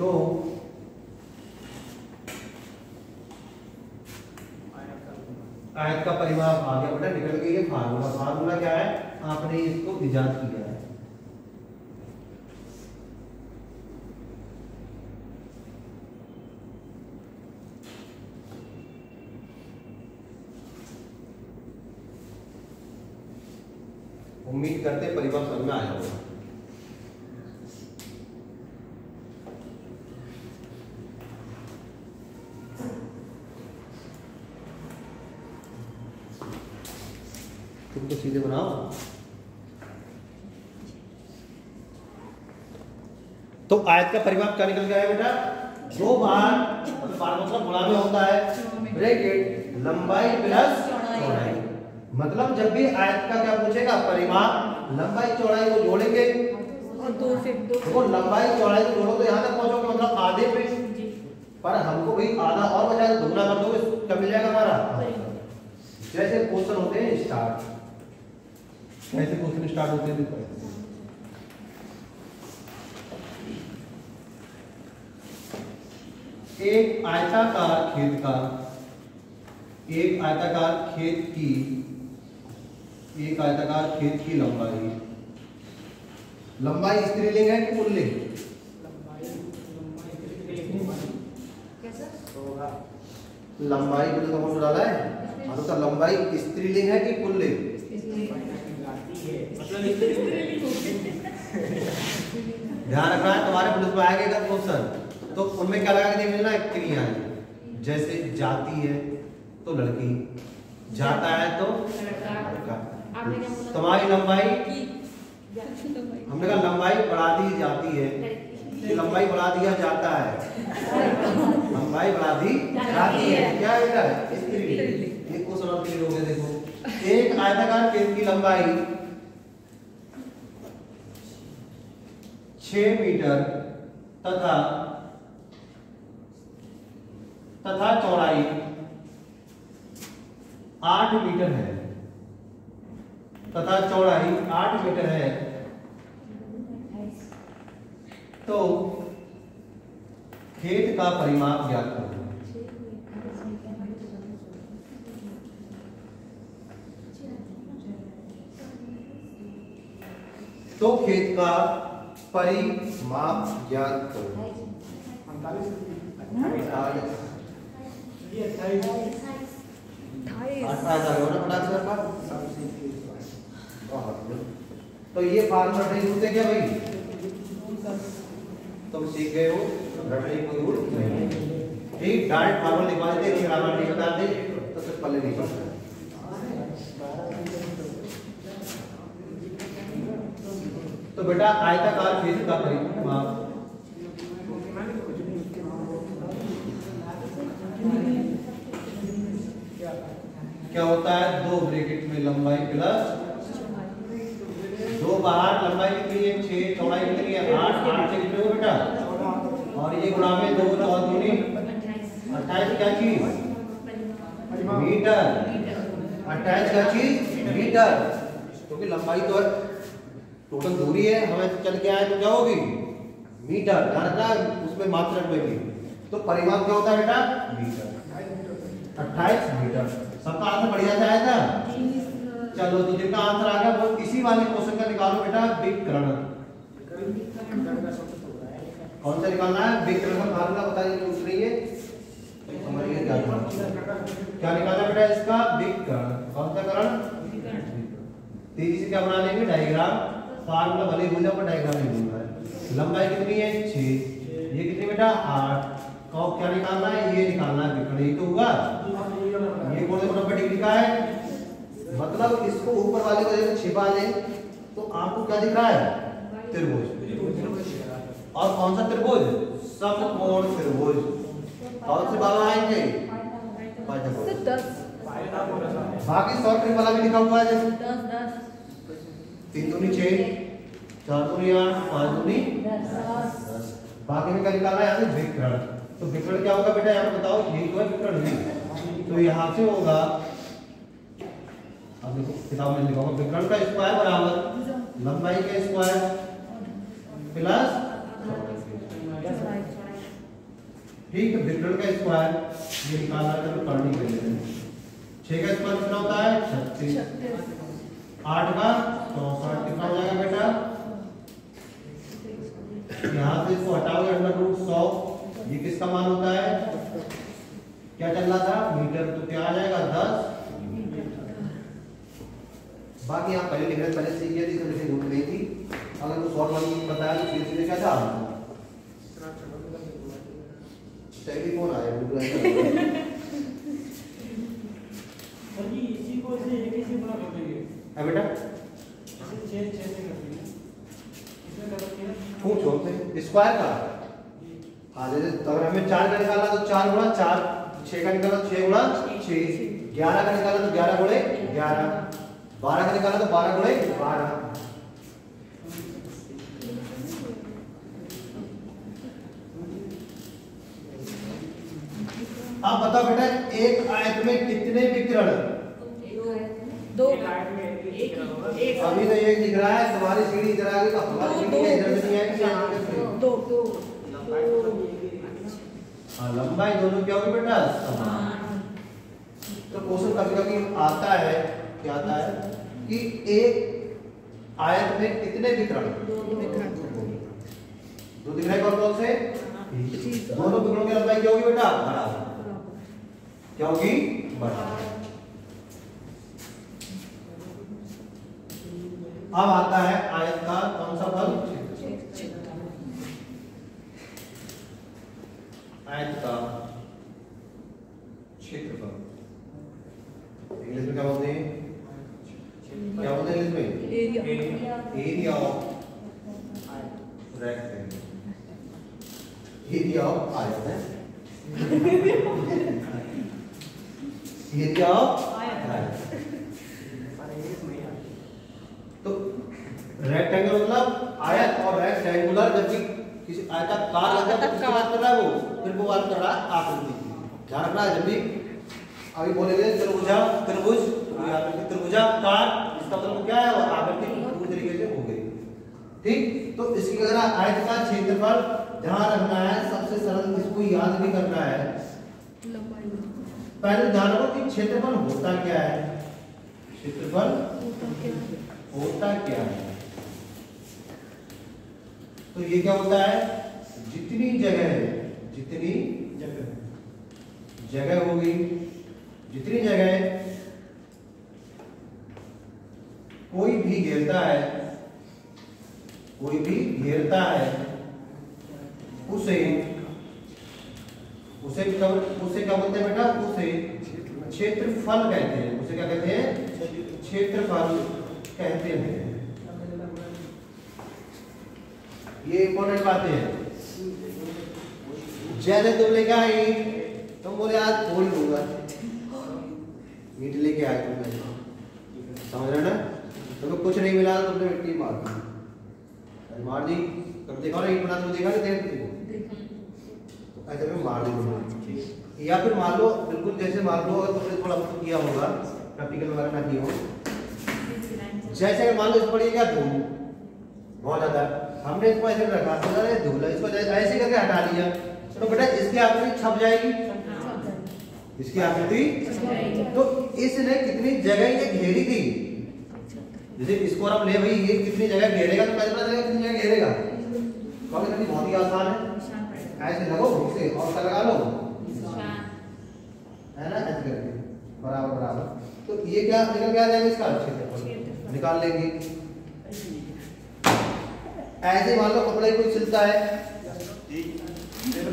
2 आयत का परिमाप आ गया बेटा, निकल गया ये फार्मूला। फार्मूला क्या है आपने इसको इजाद किया है। उम्मीद करते परिवार समझ में आया होगा। तुम तो सीधे बनाओ। तो आयत का परिमाप क्या निकल गया है बेटा 2 बार, मतलब गुणा में होता है ब्रैकेट लंबाई प्लस चौड़ाई। मतलब जब भी आयत का क्या पूछेगा परिमाप, लंबाई चौड़ाई को जोड़ेंगे और 2 से 2 देखो लंबाई चौड़ाई को जोड़ो तो यहाँ तक पहुंचोगे मतलब आधे पे, पर हमको भाई आधा और बचा के दुगना कर दोगे क्या मिल जाएगा हमारा। जैसे क्वेश्चन होते हैं स्टार्ट, कैसे क्वेश्चन स्टार्ट होते हैं देखो। एक आयताकार खेत की लंबाई स्त्रीलिंग है कि पुल्लिंग? लंबाई को तो कौन डाला है, तो लंबाई स्त्रीलिंग है कि पुल्लिंग? ध्यान रखना है तुम्हारे पुलिस में आएगा अगर क्वेश्चन तो उनमें क्या लगा के देख लेना क्रिया है। जैसे जाती है तो लड़की, जाता है तो लड़का। तुम्हारी लंबाई हमने कहा लंबाई बढ़ा दी जाती है, लंबाई बढ़ा दिया जाता है, लंबाई बढ़ा दी जाती है क्या बेटा स्त्रीलिंग। ये क्वेश्चन और क्लियर हो गया। देखो एक आयताकार खेत की लंबाई 6 मीटर तथा चौड़ाई 8 मीटर है, तथा चौड़ाई 8 मीटर है, तो खेत का परिमाप ज्ञात करो। तो खेत का परिमाप ज्ञात करो। 28 तो ये फार्मूला ट्रेस होते क्या भाई तुम सीख गए हो, रटने कोई रूल नहीं। ठीक डायरेक्ट फार्मूला लिखवा देते, ग्रामर नहीं बताते तो सिर्फ पल्ले नहीं पड़ता। तो बेटा आयताकार खेत का परिमाप क्या होता है 2 ब्रैकेट में लंबाई प्लस 2 बाहर लंबाई कितनी है 6, चौड़ाई कितनी है 8 से कितने हो बेटा, और ये गुणा में 2 4 दूनी 28 क्या चीज मीटर, 28 क्या चीज मीटर, क्योंकि लंबाई तो टोटल दूरी है हमें चल के आए तो क्या होगी मीटर, जानना उसमें मात्रा में। तो परिमाप क्या होता है बेटा मीटर, 28 मीटर। सबका आंसर बढ़िया से आया था। चलो तो जिनका आंसर आ गया वो इसी वाले क्वेश्चन का निकालो बेटा विकर्ण। कौन सा निकालना है विकर्ण का फार्मूला बताइए पूछ रही है समझिए क्या निकालना बेटा इसका विकर्ण। कौन सा करण तेजी से क्या बना लेंगे डायग्राम, फार्मूला भले भूल जाओ पर डायग्राम नहीं भूलना है। लंबाई कितनी है 6, ये कितनी बेटा 8, कौन क्या निकालना है ये निकालना है विकर्ण। ये तो हुआ ये कौन सा 90 डिग्री का है, मतलब इसको ऊपर वाले को जैसे छिपा लें तो आपको क्या दिख रहा है त्रिभुज। और कौन सा त्रिभुज समकोण त्रिभुज कौन से बाबा आएंगे? सिर्फ 10 बाकी शॉर्ट ट्रिक वाला भी लिखा हुआ है जैसे 10 3 दूनी 6 4 दूनी 8 5 दूनी 10। बाकी में क्या निकालना है? यहाँ से विकर्ण। तो विकर्ण क्या होगा बेटा? यहाँ बताओ। यही तो है विकर्ण भी। तो यहाँ से होगा, अब देखो किताब में लिखा होगा विकर्ण का स्क्वायर बराबर लंबाई का स्क्वायर प्लस, ठीक है, विकर्ण का स्क्वायर ये निकालना है तो करनी के लिए 6 का स्क्वायर कितना होता है? 36। 8 का 64 कितना हो जाएगा बेटा? यहाँ से इसको हटाओगे √100। ये किसका मान होता है? क्या चल रहा था? मीटर। तो क्या आ जाएगा? 10। बाकी आप पहले लिख रहे, पहले सीख गए थे, इसमें लिखने भूल गई थी। अगर वो शॉर्ट वन बताया तो सीधे सीधे क्या था? टेलीफोन आया बिल्कुल ऐसा। सर जी इसी को से एक ही से बना कर देंगे। है बेटा? इसे 6 से कर देंगे। इसमें कर देंगे पूछो हमसे स्क्वायर का। हाँ जैसे अगर हमें 4 का निकालना तो 4 गुणा 4, 6 का निकालना तो 6 गुणा 6, 11 का निकालना तो 11 गुणे 11, 12 का निकालना तो 12 गुणे 12। आप बताओ बेटा एक आयत में कितने विकर्ण? 2 अभी तो एक दिख रहा है, तुम्हारी सीढ़ी इधर आ गई तो हमारी सीढ़ी इधर नहीं आएगी, यहाँ पे 2 हाँ लंबाई दोनों क्या होगी बेटा? तो क्वेश्चन कभी कभी आता है, क्या आता है कि एक आयत में कितने विकर्ण? 2 दिख रहे कौन कौन से? दोनों विकर्णों की लंबाई क्या होगी बेटा? बराबर। क्या होगी? बराबर। अब आता है आयत का कौन सा पद? आयत का क्षेत्रफल। इंग्लिश में क्या बोलते हैं? क्या बोलते हैं इंग्लिश में? Area of rectangle. Area of आयत है। एरिया ऑफ आयत। तो रेक्टेंगल मतलब आयत और रेक्टेंगुलर, जबकि किसी आयताकार लगता है तो बात कर रहा है वो, फिर वो बात कर रहा है आकृति की। ध्यान रखना है जब भी अभी बोलेंगे त्रिभुजा त्रिभुज, त्रिभुजाकार, इसका मतलब क्या है? वो आकृति पूरी तरीके से हो गई। ठीक, तो इसकी अगर आयत का क्षेत्रफल ध्यान रखना है, सबसे सरल इसको याद भी करना है। पहले ध्यान रखो कि क्षेत्रफल होता क्या है। क्षेत्रफल होता क्या है? तो ये क्या होता है? जितनी जगह होगी, जितनी जगह कोई भी घेरता है, उसे क्या बोलते हैं बेटा? उसे क्षेत्रफल कहते हैं। उसे क्या कहते हैं? क्षेत्रफल कहते हैं। ये इंपॉर्टेंट बातें हैं। जैसे तुम लेके आई, तुम बोले आज थोड़ी दूंगा, ईंट लेके आए तुमने, समझ रहे ना? तुम्हें कुछ नहीं मिला तो तुमने मिट्टी मार दी। तुम देखो ना ईंट बना, तुम देखा नहीं? तो ऐसे में मार दी। या फिर मान लो बिल्कुल जैसे मान लो, अगर तुमने थोड़ा बहुत किया होगा, प्रैक्टिकल वगैरह ना किया हो, जैसे अगर मान लो इस पड़ी क्या धूल बहुत ज्यादा, हमने इसको ऐसे रखा, धूल है, इसको ऐसे करके हटा लिया, तो बेटा इसकी आकृति छप जाएगी। इसकी आकृति, तो इसने कितनी जगह ये घेरी थी? जैसे इसको हम ले भाई, ये कितनी जगह घेरेगा, तो पता चलेगा कितनी जगह घेरेगा। बहुत ही आसान है। ऐसे लगो से और क्या लगा लो, है ना? ऐसे करके बराबर। तो ये क्या निकल के आ जाएगा? इसका क्षेत्रफल निकाल लेंगे। ऐसे मान लो कपड़े कोई सिलता है,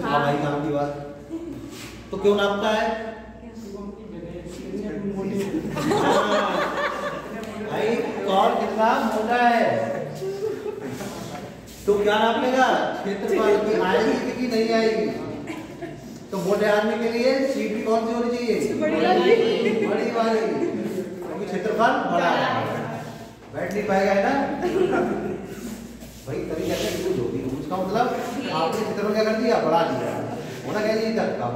भाई काम की बात, तो क्यों नापता है भाई? कौन कितना मोटा है? तो क्या नाप लेगा क्षेत्रफल की आएगी कि नहीं आएगी। तो मोटे आदमी के लिए सीट भी कौन सी होनी चाहिए, बड़ी वाली, क्योंकि क्षेत्रफल बड़ा है, बैठ नहीं पाएगा है ना भाई। तभी कहते हैं यूज होगी, उसका मतलब आपने क्षेत्रफल क्या कर दिया, बढ़ा दिया, होना क्या चाहिए था कम।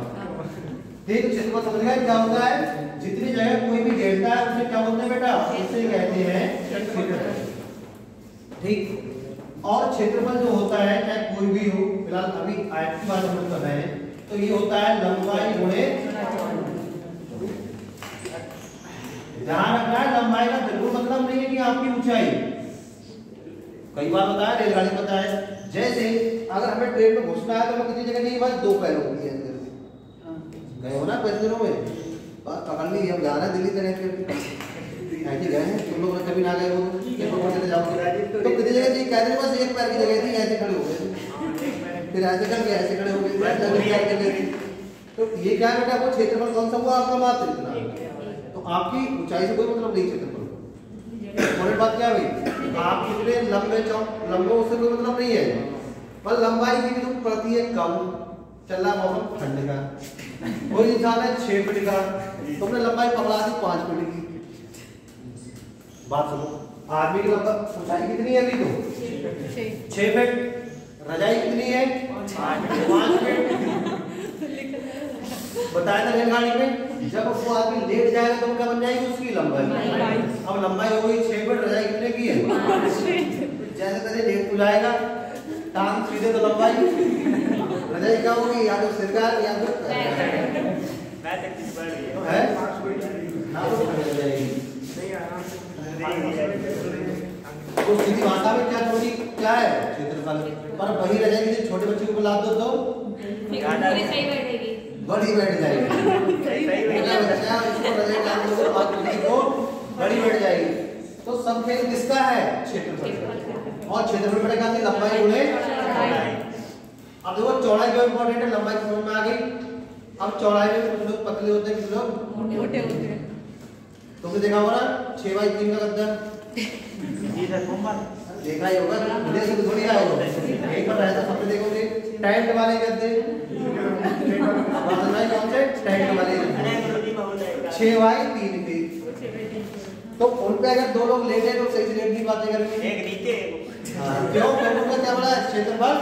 ठीक, क्षेत्रफल समझ गए क्या होता है, जितनी जगह कोई भी घेरता है उसे क्या बोलते हैं बेटा, उसे कहते हैं क्षेत्रफल। ठीक, और क्षेत्रफल जो होता है चाहे कोई भी हो, फिलहाल अभी आयत की बात हम लोग कर रहे हैं, तो ये होता है लंबाई गुणे, ध्यान रखना है लंबाई का बिल्कुल मतलब नहीं है कि आपकी ऊंचाई। कई बार होता है, रेलगाड़ी में होता है, जैसे अगर हमें ट्रेन में घुसना है तो हमें किसी जगह नहीं, बस दो पैरों की है, गए हो ना पैसेंजरों में, बस पकड़ ली, हम जा रहे हैं दिल्ली तक ऐसे गए हैं, तुम लोग कभी ना गए हो तो चले जाओगे, तो किसी जगह जी कहते हैं बस एक पैर की जगह थी, ऐसे खड़े हो गए, फिर ऐसे करके ऐसे खड़े हो गए। तो ये क्या है बेटा, वो क्षेत्रफल कौन सा हुआ आपका, मात्र इतना। तो आपकी ऊंचाई से कोई मतलब नहीं क्षेत्रफल। और बात क्या हुई, आप कितने लंबे उससे कोई मतलब नहीं है, पर लंबाई की भी तो पड़ती है कम। चल रहा मौसम ठंड का, कोई इंसान है 6 फीट का, तुमने लंबाई पकड़ा दी 5 फीट की। बात सुनो, आदमी की लंबाई ऊंचाई कितनी है अभी, तो 6 फीट, रजाई कितनी है 5 फीट। बताया था रेलगाड़ी में, जब वो आदमी लेट जाएगा तो क्या बन जाएगी उसकी लंबाई। अब लंबाई हो गई 6 फीट, रजाई कितने की है 5 फीट। जैसे तैसे लेट हो जाएगा, टांग सीधे तो लंबाई, रजाई क्या होगी, या तो सिर का या फिर है ना, तो हो जाएगी। तो सीधी भाषा में क्या थोड़ी क्या है क्षेत्रफल, पर वही रजाई किसी छोटे बच्चे को लाद दो तो पूरी सही बैठेगी, बड़ी बैठ जाएगी, बच्चा इसको रजाई लाद दो और किसी को बड़ी बैठ जाएगी। तो सब खेल किसका है, क्षेत्रफल। और क्षेत्रफल बढ़ेगा तो लंबाई गुणे। अब देखो चौड़ाई क्यों इंपॉर्टेंट है, लंबाई समझ में आ गई। अब चौड़ाई में कुछ लोग पतले होते हैं, कुछ लोग मोटे होते हैं। तुमने देखा होगा ना 6x3 का गद्दा, देखा ही होगा, मुझे से थोड़ी आया होगा, एक बार ऐसा सबने देखोगे टेंट वाले गद्दे, कौन से टेंट वाले 6x3 के, तो उन पे अगर दो लोग लेटे तो सही से लेट नहीं पाते करेंगे, एक नीचे। हां, क्यों, उनका क्या बड़ा क्षेत्रफल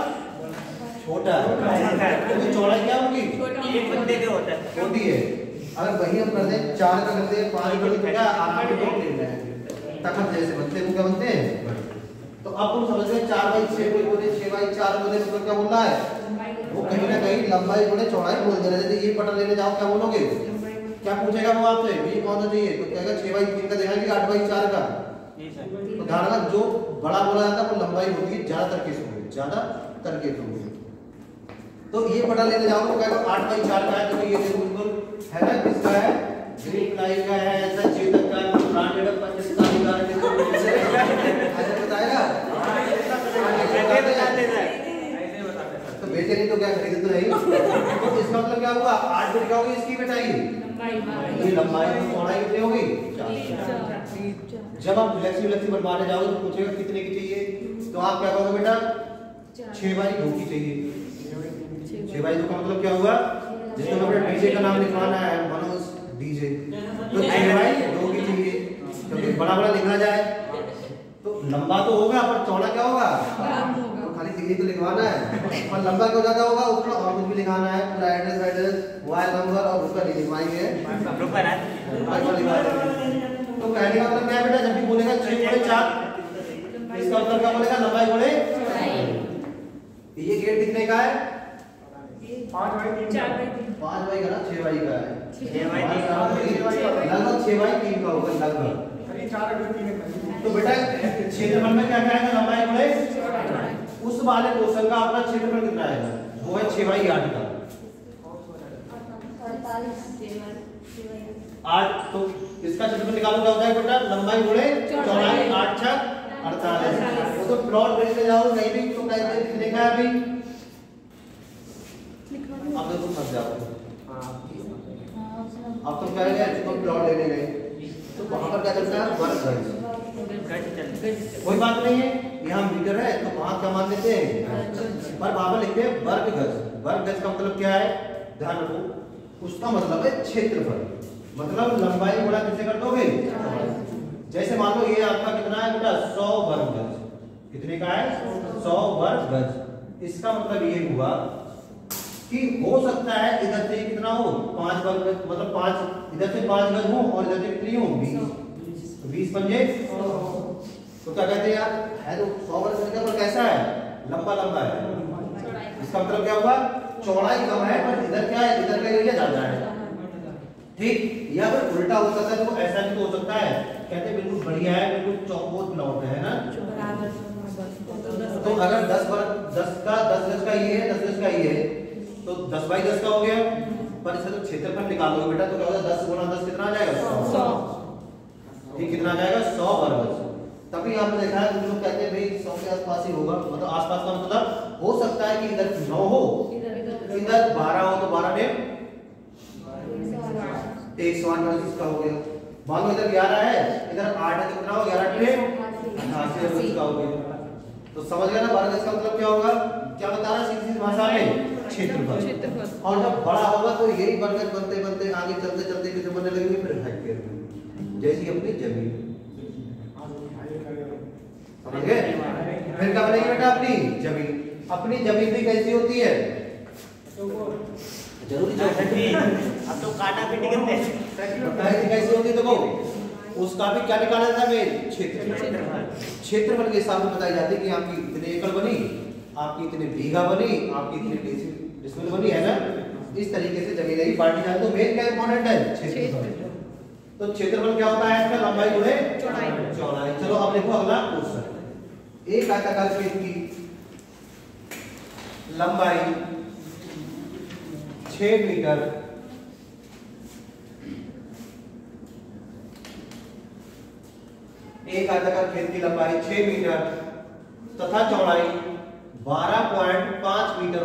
छोटा है, क्योंकि चौड़ाई क्या होगी एक बंदे के होता है, होती है। अगर वही हम कर दें 4 का कर दें 5 का, तो क्या आराम से लोग ले जाएंगे, तखत जैसे बनते हैं, वो क्या बनते हैं। तो अब तुम समझ गए 4x6 कोई बोले 6x4 बोले, तो क्या बोलना है, वो कहीं ना कहीं लंबाई बोले चौड़ाई बोल दे रहे थे। ये पता लेने जाओ क्या बोलोगे, क्या पूछेगा वो आपसे, ये कौन सा चाहिए, तो कहेगा 6x3 का देना कि 8x4 का। तो धारणा जो बड़ा बोला जाता है वो लंबाई होती है ज्यादातर केस में, ज्यादातर केस में। तो ये पता लेने जाओ तो कहेगा 8x4 का है, तो ये बिल्कुल है ना, किसका है, ग्रीन प्लाई का है, ऐसा चेतक का है, ब्रांडेड पाकिस्तानी का है, ऐसा बताएगा। तो बेचे नहीं तो क्या खरीदे तो नहीं। तो इसका मतलब क्या हुआ, 8 फीट का होगी इसकी बेटाई, ये लंबाई और चौड़ाई कितनी होगी 4। जब आप फ्लेक्सी बनवाने जाओगे तो पूछेगा कितने की चाहिए, तो आप क्या कहोगे बेटा 6x2 की चाहिए। 6x2 का मतलब क्या हुआ, जैसे हमें डीजे का नाम लिखवाना है, मनोज डीजे, तो 6x2 की चाहिए, क्योंकि बड़ा बड़ा लिखना जाए तो लंबा तो होगा पर चौड़ा क्या होगा, तो खाली डिग्री तो लिखवाना है, पर लंबा क्यों ज्यादा होगा, उसमें और कुछ भी लिखाना है, पूरा एड्रेस मोबाइल नंबर और उसका नहीं लिखवाएंगे, तो कहने का मतलब क्या है बेटा, जब भी बोलेगा 6x4, इसका मतलब क्या बोलेगा, लंबाई बोले। ये गेट कितने का है, 5x3 5y का ना 6y का है, लगभग 6x3 का होगा लगभग। तो बेटा क्षेत्रफल में क्या क्या आएगा, लंबाई गुणे उस वाले क्वेश्चन का अपना क्षेत्रफल कितना आएगा, वो है 6x8 का। 8, तो इसका क्षेत्रफल निकालो क्या होता है बेटा, लंबाई गुणे चौड़ाई, 8 6 48। वो तो प्लॉट करने जाओ कहीं भी तो कहते हैं कितने का है अभी, अब तो तुम फंस जाओगे। अब तुम कह रहे तुम प्लॉट लेने गए तो वहां पर क्या चलता है, वर्ग गज, कोई बात नहीं है, यहाँ मीटर है तो वहां क्या मान लेते हैं, पर वहां पर लिखते हैं वर्ग गज। वर्ग गज का मतलब क्या है, ध्यान रखो, उसका मतलब है क्षेत्रफल, मतलब लंबाई गुणा किससे कर दोगे। जैसे मान लो ये आपका कितना है बेटा 100 वर्ग गज, कितने का है 100 वर्ग गज। इसका मतलब ये हुआ कि हो सकता है इधर से कितना हो 5 वर्ग गज, मतलब 5 इधर से 5 गज हो और इधर से कितनी हो 20 पंजे। तो क्या कहते हैं यार, है तो 100 वर्ग गज का, पर कैसा है, लंबा लंबा है। इसका मतलब क्या हुआ, चौड़ाई कम है पर इधर क्या है, इधर का एरिया ज्यादा है। ठीक, या फिर उल्टा हो सकता है, तो ऐसा भी तो हो सकता है, कहते हैं बिल्कुल बढ़िया है, बिल्कुल चौकोर प्लॉट है ना। तो अगर 10 वर्ग 10 गज का ये है, 10 गज का ये है, तो 10 बाई 10 का हो गया। पर इसका तो क्षेत्रफल निकालोगे बेटा तो क्या होगा, 10 गुना 10 कितना आ जाएगा 100। ठीक, कितना आ जाएगा 100 वर्ग गज। तभी आपने देखा है कुछ लोग कहते हैं भाई 100 के आसपास ही होगा, मतलब आसपास का मतलब हो सकता है कि इधर 9 हो, इधर 12 हो, तो 12 ने 108 इसका हो गया। मान लो इधर 11 है, इधर 8 है, तो कितना हो 11 ने 88 इसका हो गया। तो समझ गए ना, वर्ग गज का मतलब क्या होगा, क्या बता रहा है सीधी सी भाषा में, क्षेत्रफल। और जब बड़ा होगा तो यही वर्ग गज बनते बनते आगे चलते चलते कितने बनने लगेंगे, फिर हेक्टेयर में, जैसी अपनी जमीन। समझ गए, फिर क्या बनेगी बेटा अपनी जमीन। अपनी जमीन भी कैसी होती है, जरूरी अब तो काटा पीटी करते हैं, कैसी होती है, देखो उसका भी क्या निकाला जाता है, क्षेत्रफल के हिसाब से बताई जाती है कि आपकी इतने एकड़ बनी, आपकी इतने बीघा बनी, आपकी इतने डिसिमल बनी, है ना। इस तरीके से जमीन ही बांटी जाती है। तो मेन क्या इंपॉर्टेंट है, क्षेत्रफल। तो क्षेत्रफल क्या होता है, इसका लंबाई गुणे चौड़ाई। चलो अब देखो अगला क्वेश्चन, एक आयताकार खेत की लंबाई 6 मीटर एक आयताकार खेत की लंबाई 6 मीटर तथा चौड़ाई 12.5 मीटर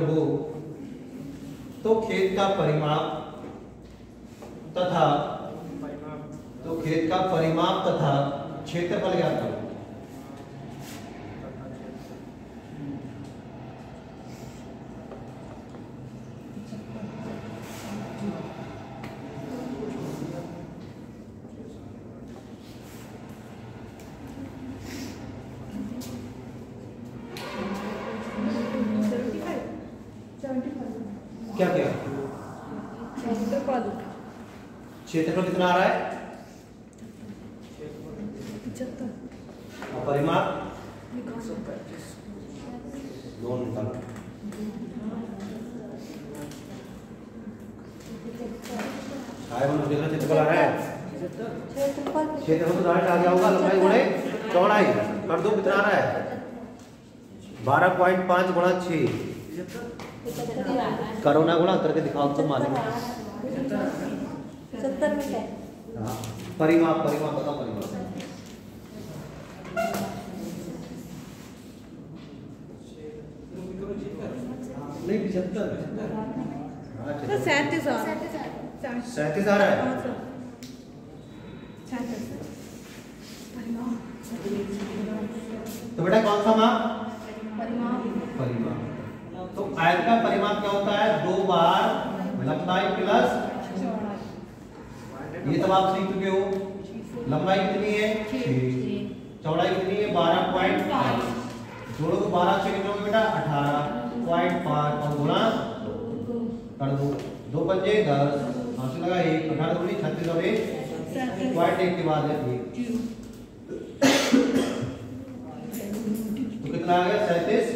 हो, तो खेत का परिमाप तथा क्षेत्रफल ज्ञात करो। क्या क्या क्षेत्रफल कितना आ रहा है, और परिमाप दोनों निकालो। क्षेत्रफल आ रहा है, क्षेत्रफल तो डायरेक्ट आ गया होगा, लंबाई गुणे चौड़ाई कर दो, कितना आ रहा है 12.5 गुणा 6 करो ना, गुणा करके दिखाओ तो मानेंगे। 70 मीटर। हाँ, परिमाप बताओ, परिमाप नहीं 75। तो 37 आ रहा है। तो बेटा कौन सा माप, परिमाप। तो आयत का परिमाप क्या होता है, 2 बार लंबाई प्लस, ये तब आप सीख चुके हो। लंबाई कितनी है 6, चौड़ाई कितनी है 12.5, जोड़ो तो 12 से कितने बेटा 18.5 और गुणा कर दो, 2 पंजे 10, 5 लगा 1, 18 दूनी 36 और 1 पॉइंट 1 के बाद है 1, तो कितना आ गया 37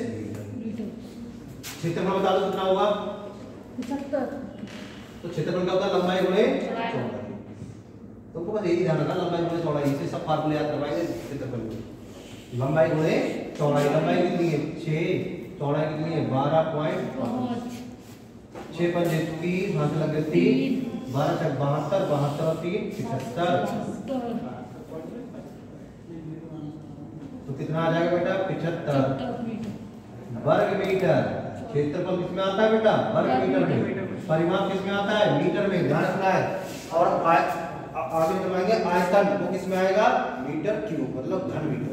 मीटर। क्षेत्रफल बता दो कितना होगा 75। तो क्षेत्रफल क्या होता है, लंबाई गुणे चौड़ाई। तुमको बस यही ध्यान रखना, लंबाई गुणे चौड़ाई, इसे सब फार्मूले याद करवाएंगे क्षेत्रफल में। लंबाई गुणे चौड़ाई, लंबाई कितनी है 6, चौड़ाई कितनी है 12.5, 6 पंजे 30, हाथ लगे 3, 12 चक 72, 72 और 3 75। तो कितना आ जाएगा बेटा 75 वर्ग मीटर। क्षेत्रफल किसमें आता है बेटा, वर्ग मीटर में। परिमाप किस में आता है? मीटर में, ध्यान रखना है। और आगे निकलवाएंगे आयतन, वो किस में आएगा? मीटर क्यूब, मतलब घन मीटर।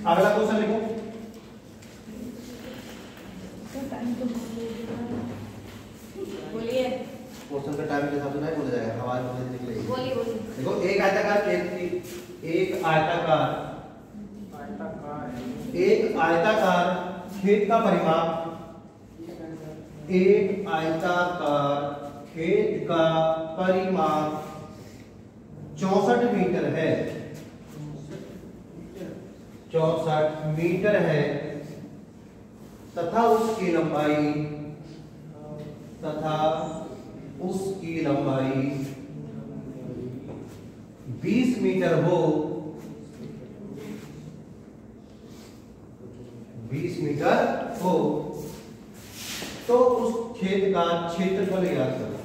अगला क्वेश्चन लिखो। बोलिए। क्वेश्चन का टाइम के हिसाब से नहीं बोला जाएगा, आवाज में निकलेगी। बोलिए बोलिए। देखो एक आयताकार खेत की, एक आयताकार खेत का परिमाप, एक आयताकार खेत का परिमाप 64 मीटर है, 64 मीटर है, तथा उसकी लंबाई 20 मीटर हो, 20 मीटर हो, तो उस खेत का क्षेत्रफल ज्ञात करो।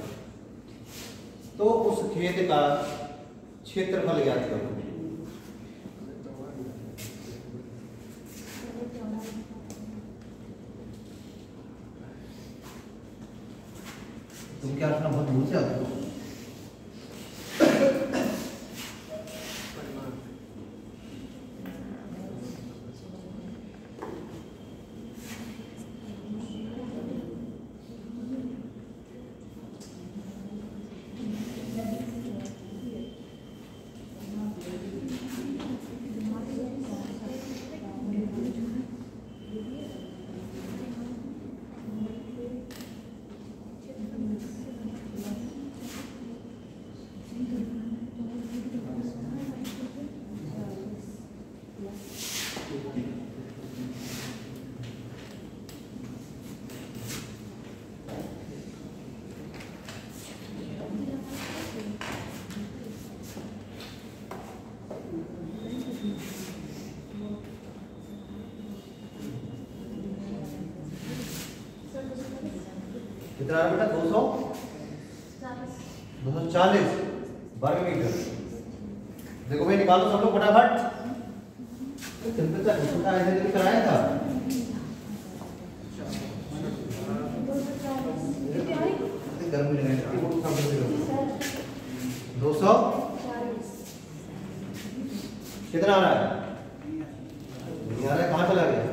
तो उस खेत का क्षेत्रफल ज्ञात करो। तुम क्या रखना, बहुत दूर से आते हो। कितना है बेटा? 240 वर्ग मीटर। देखो भाई निकालो सब लोग फटाफट। छोटा ऐसे दिन कराया था। गर्मी लग रही है। 200 कितना आ रहा है? कहाँ चला गया?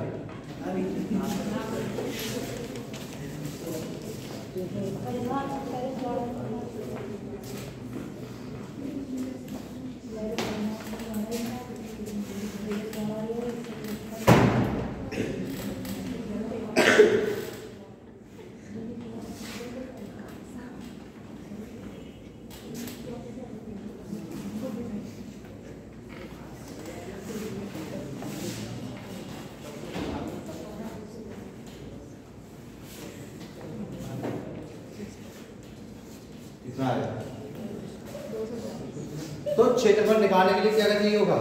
तो क्षेत्रफल निकालने के लिए क्या चाहिए होगा?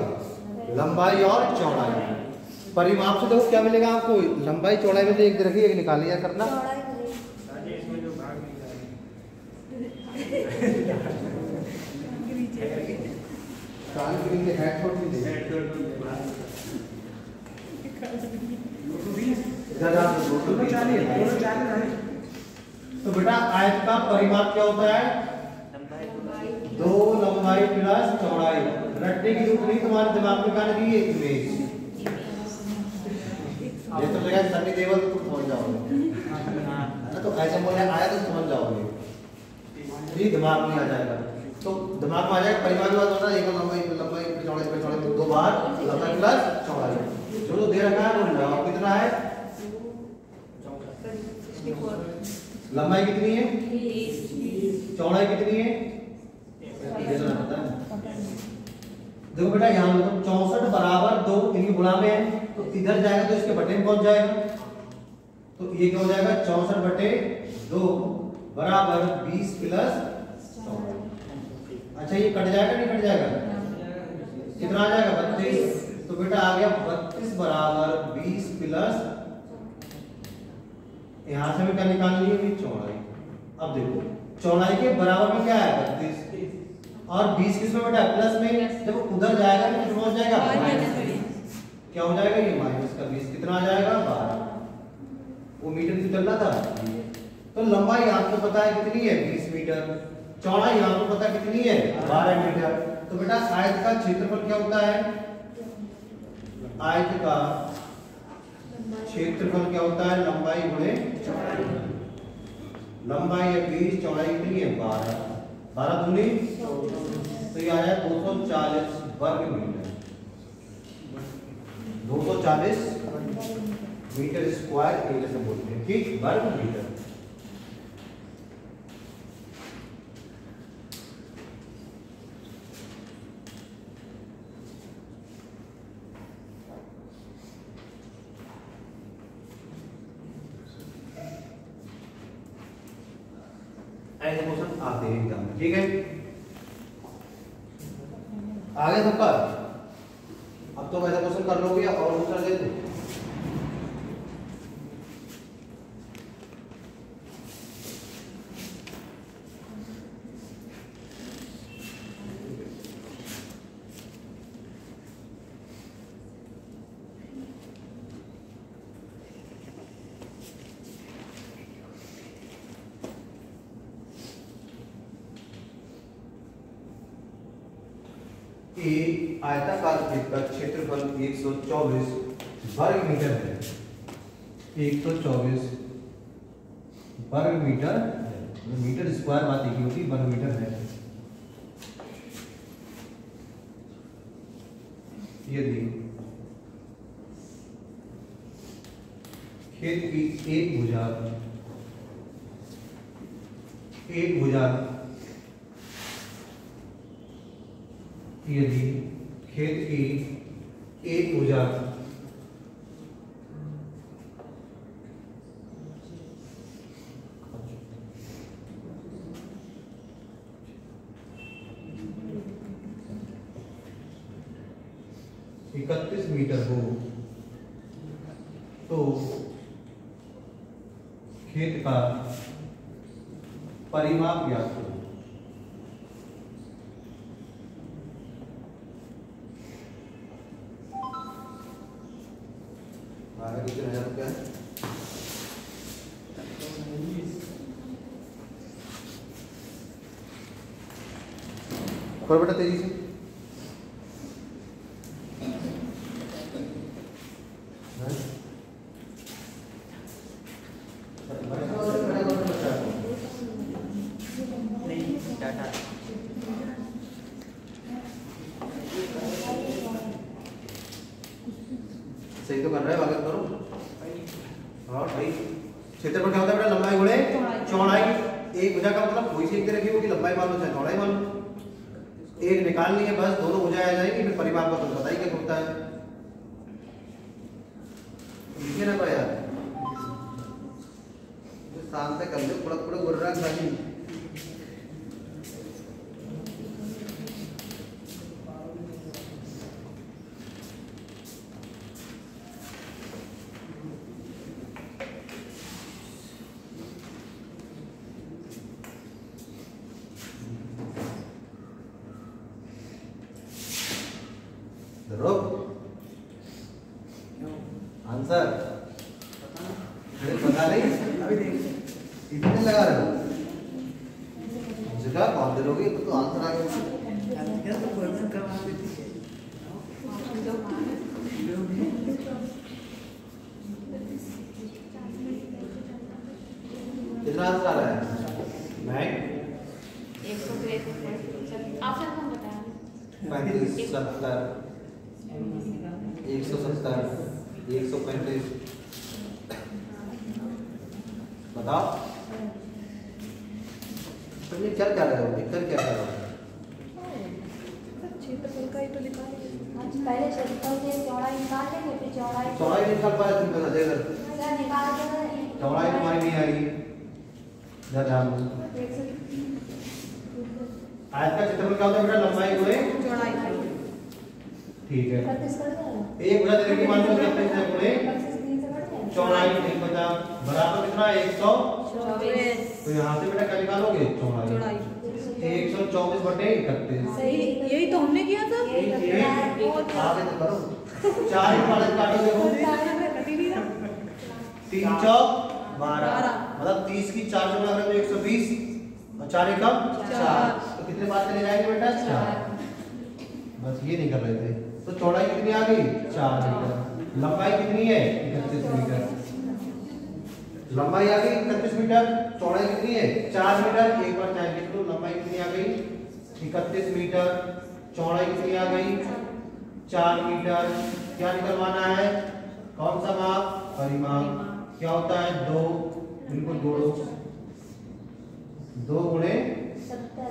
लंबाई और चौड़ाई। परिमाप से देखो क्या मिलेगा आपको? लंबाई चौड़ाई में से एक रखिए, एक निकाल लिया करना। तो बेटा आयत का परिमाप क्या होता है? 2 लंबाई प्लस चौड़ाई। रटने की जरूरत नहीं, तुम्हारे दिमाग में क्या लगी? एक इमेज। ये तो जगह सन्नी देवल तो तुम पहुंच जाओगे। ना, तो ऐसा बोले आया तो समझ जाओगे, ये दिमाग में आ जाएगा। तो दिमाग में आ जाएगा परिमाण की बात होता है, एक लंबाई चौड़ाई दो बार लंबाई प्लस चौड़ाई जो दे रखा है वो लगाओ। कितना है? लंबाई कितनी है? चौड़ाई कितनी है? देखो बेटा यहाँ मतलब 64 बराबर 2 इनकी गुणा में है, तो इधर जाएगा तो इसके बटे में पहुंच जाएगा, तो ये क्या हो जाएगा 64 बटे 2 बराबर 20 प्लस 14। अच्छा ये कट जाएगा नहीं कट जाएगा? कितना आ जाएगा? 32। तो बेटा आ गया 32 बराबर 20 प्लस, यहां से भी क्या निकाल लिए? चौड़ाई। अब देखो चौड़ाई के बराबर में क्या है? 32 और 20 किसमें बेटा? प्लस में। जब उधर जाएगा तो कितना हो जाएगा? क्या हो जाएगा? ये माइनस का 20 कितना आ जाएगा? 12। वो मीटर से चलना था। तो लंबाई आपको पता है कितनी है? 20 मीटर। चौड़ाई आपको पता कितनी है? 12 मीटर। तो बेटा आयत का क्षेत्रफल क्या होता है? आयत का क्षेत्रफल क्या होता है? लंबाई गुणे चौड़ाई। लंबाई है 20, चौड़ाई कितनी है? 12। 12 दूनी तो ये आया 240 वर्ग मीटर। 240 मीटर स्क्वायर एरिया से बोलते हैं, ठीक? वर्ग मीटर। ऐसे क्वेश्चन आते हैं एग्जाम में, ठीक है? आगे सबका अब तो वैसा क्वेश्चन कर लोगे और दूसरा दे दो। आयताकार वृत्त का क्षेत्रफल 124 वर्ग मीटर है। 124 वर्ग मीटर है। मीटर स्क्वायर बात एक ही होती, वर्ग मीटर है। यदि खेत की एक भुजा यदि खेत की एक भुजा इकतीस मीटर हो तो खेत का परिमाप ज्ञात करो। कितने हजार रुपया है? और बेटा तेजी से सही तो कर रहे हो, आगे करो। हाँ भाई क्षेत्रफल क्या होता है बेटा? लंबाई गुणे चौड़ाई। एक भुजा का मतलब कोई सी एक रखी होगी, लंबाई मान लो चाहे चौड़ाई मान लो, एक निकालनी है बस, दोनों भुजाएं आ जाएगी, फिर परिमाप का तो पता ही क्या होता है। लिखे ना यार, शाम तक कर लो, थोड़ा गुर्रा खाली। आंसर पता नहीं, अभी इतने लगा रहे हो जगह कौन दिलोगे तो आंसर आ गया। कितना आंसर आ रहा है? 9 ऑप्शन कौन बताया? 35 70 170 135 बताओ तुमने क्या कर रहे हो? लिखकर क्या कर रहे हो? क्षेत्रफल का ही तो लिखा है। पहले क्षेत्रफल से चौड़ाई निकाल लेंगे फिर चौड़ाई चौड़ाई निकाल पाया तुम बता देगा सर निकाल के चौड़ाई तुम्हारी नहीं आ रही जा ध्यान दो आयत का क्षेत्रफल क्या होता है बेटा लंबाई गुणे चौड़ाई ठीक है 35 कर दो एक गुना देने की मान लो 35 है गुणे 35 3 से बढ़ जाए चौड़ाई नहीं पता बराबर कितना 100 24 तो यहाँ से बेटा क्या निकालोगे चौड़ाई चौड़ाई 124 बटे 31 सही यही तो हमने किया था। आगे तो करो 4 ही पाले काटो देखो कटी नहीं रहा। 3 चौक 12 मतलब 30 की 4 से गुणा करें तो 120 और 4 एकम 4 तो कितने बार चले जाएंगे बेटा 4 बस ये नहीं कर रहे थे तो चौड़ाई कितनी आ गई 4 मीटर लंबाई कितनी है 31 मीटर लंबाई आ गई 31 मीटर चौड़ाई कितनी है 4 मीटर एक बार चाहे लिख लो लंबाई कितनी आ गई 31 मीटर चौड़ाई कितनी आ गई 4 मीटर क्या निकलवाना है कौन सा माप परिमाप क्या होता है 2 इनको जोड़ो 2 गुणे 70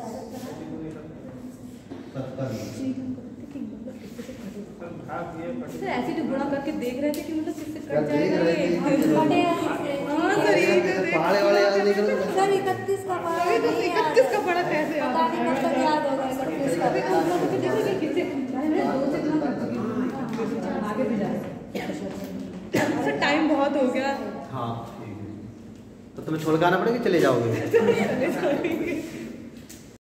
सर ऐसे तो गुणा करके देख रहे थे कि मतलब किससे क्या कट देख जाएगा रहे ये। थे? बढ़ेगा किससे हाँ सर ये तो देख पहाड़े वाले आदमी निकल रहे सर 31 का पढ़ा अभी तो 31 का पढ़ा कैसे याद पता नहीं कब तक याद होगा 31 का अभी तो हम लोग को देखो कि किससे मैंने 2 से गुणा कर चुकी हूँ। आगे भी जाए सर टाइम बहुत हो गया। हाँ ठीक है तो तुम्हें छोड़ के आना पड़ेगा चले जाओगे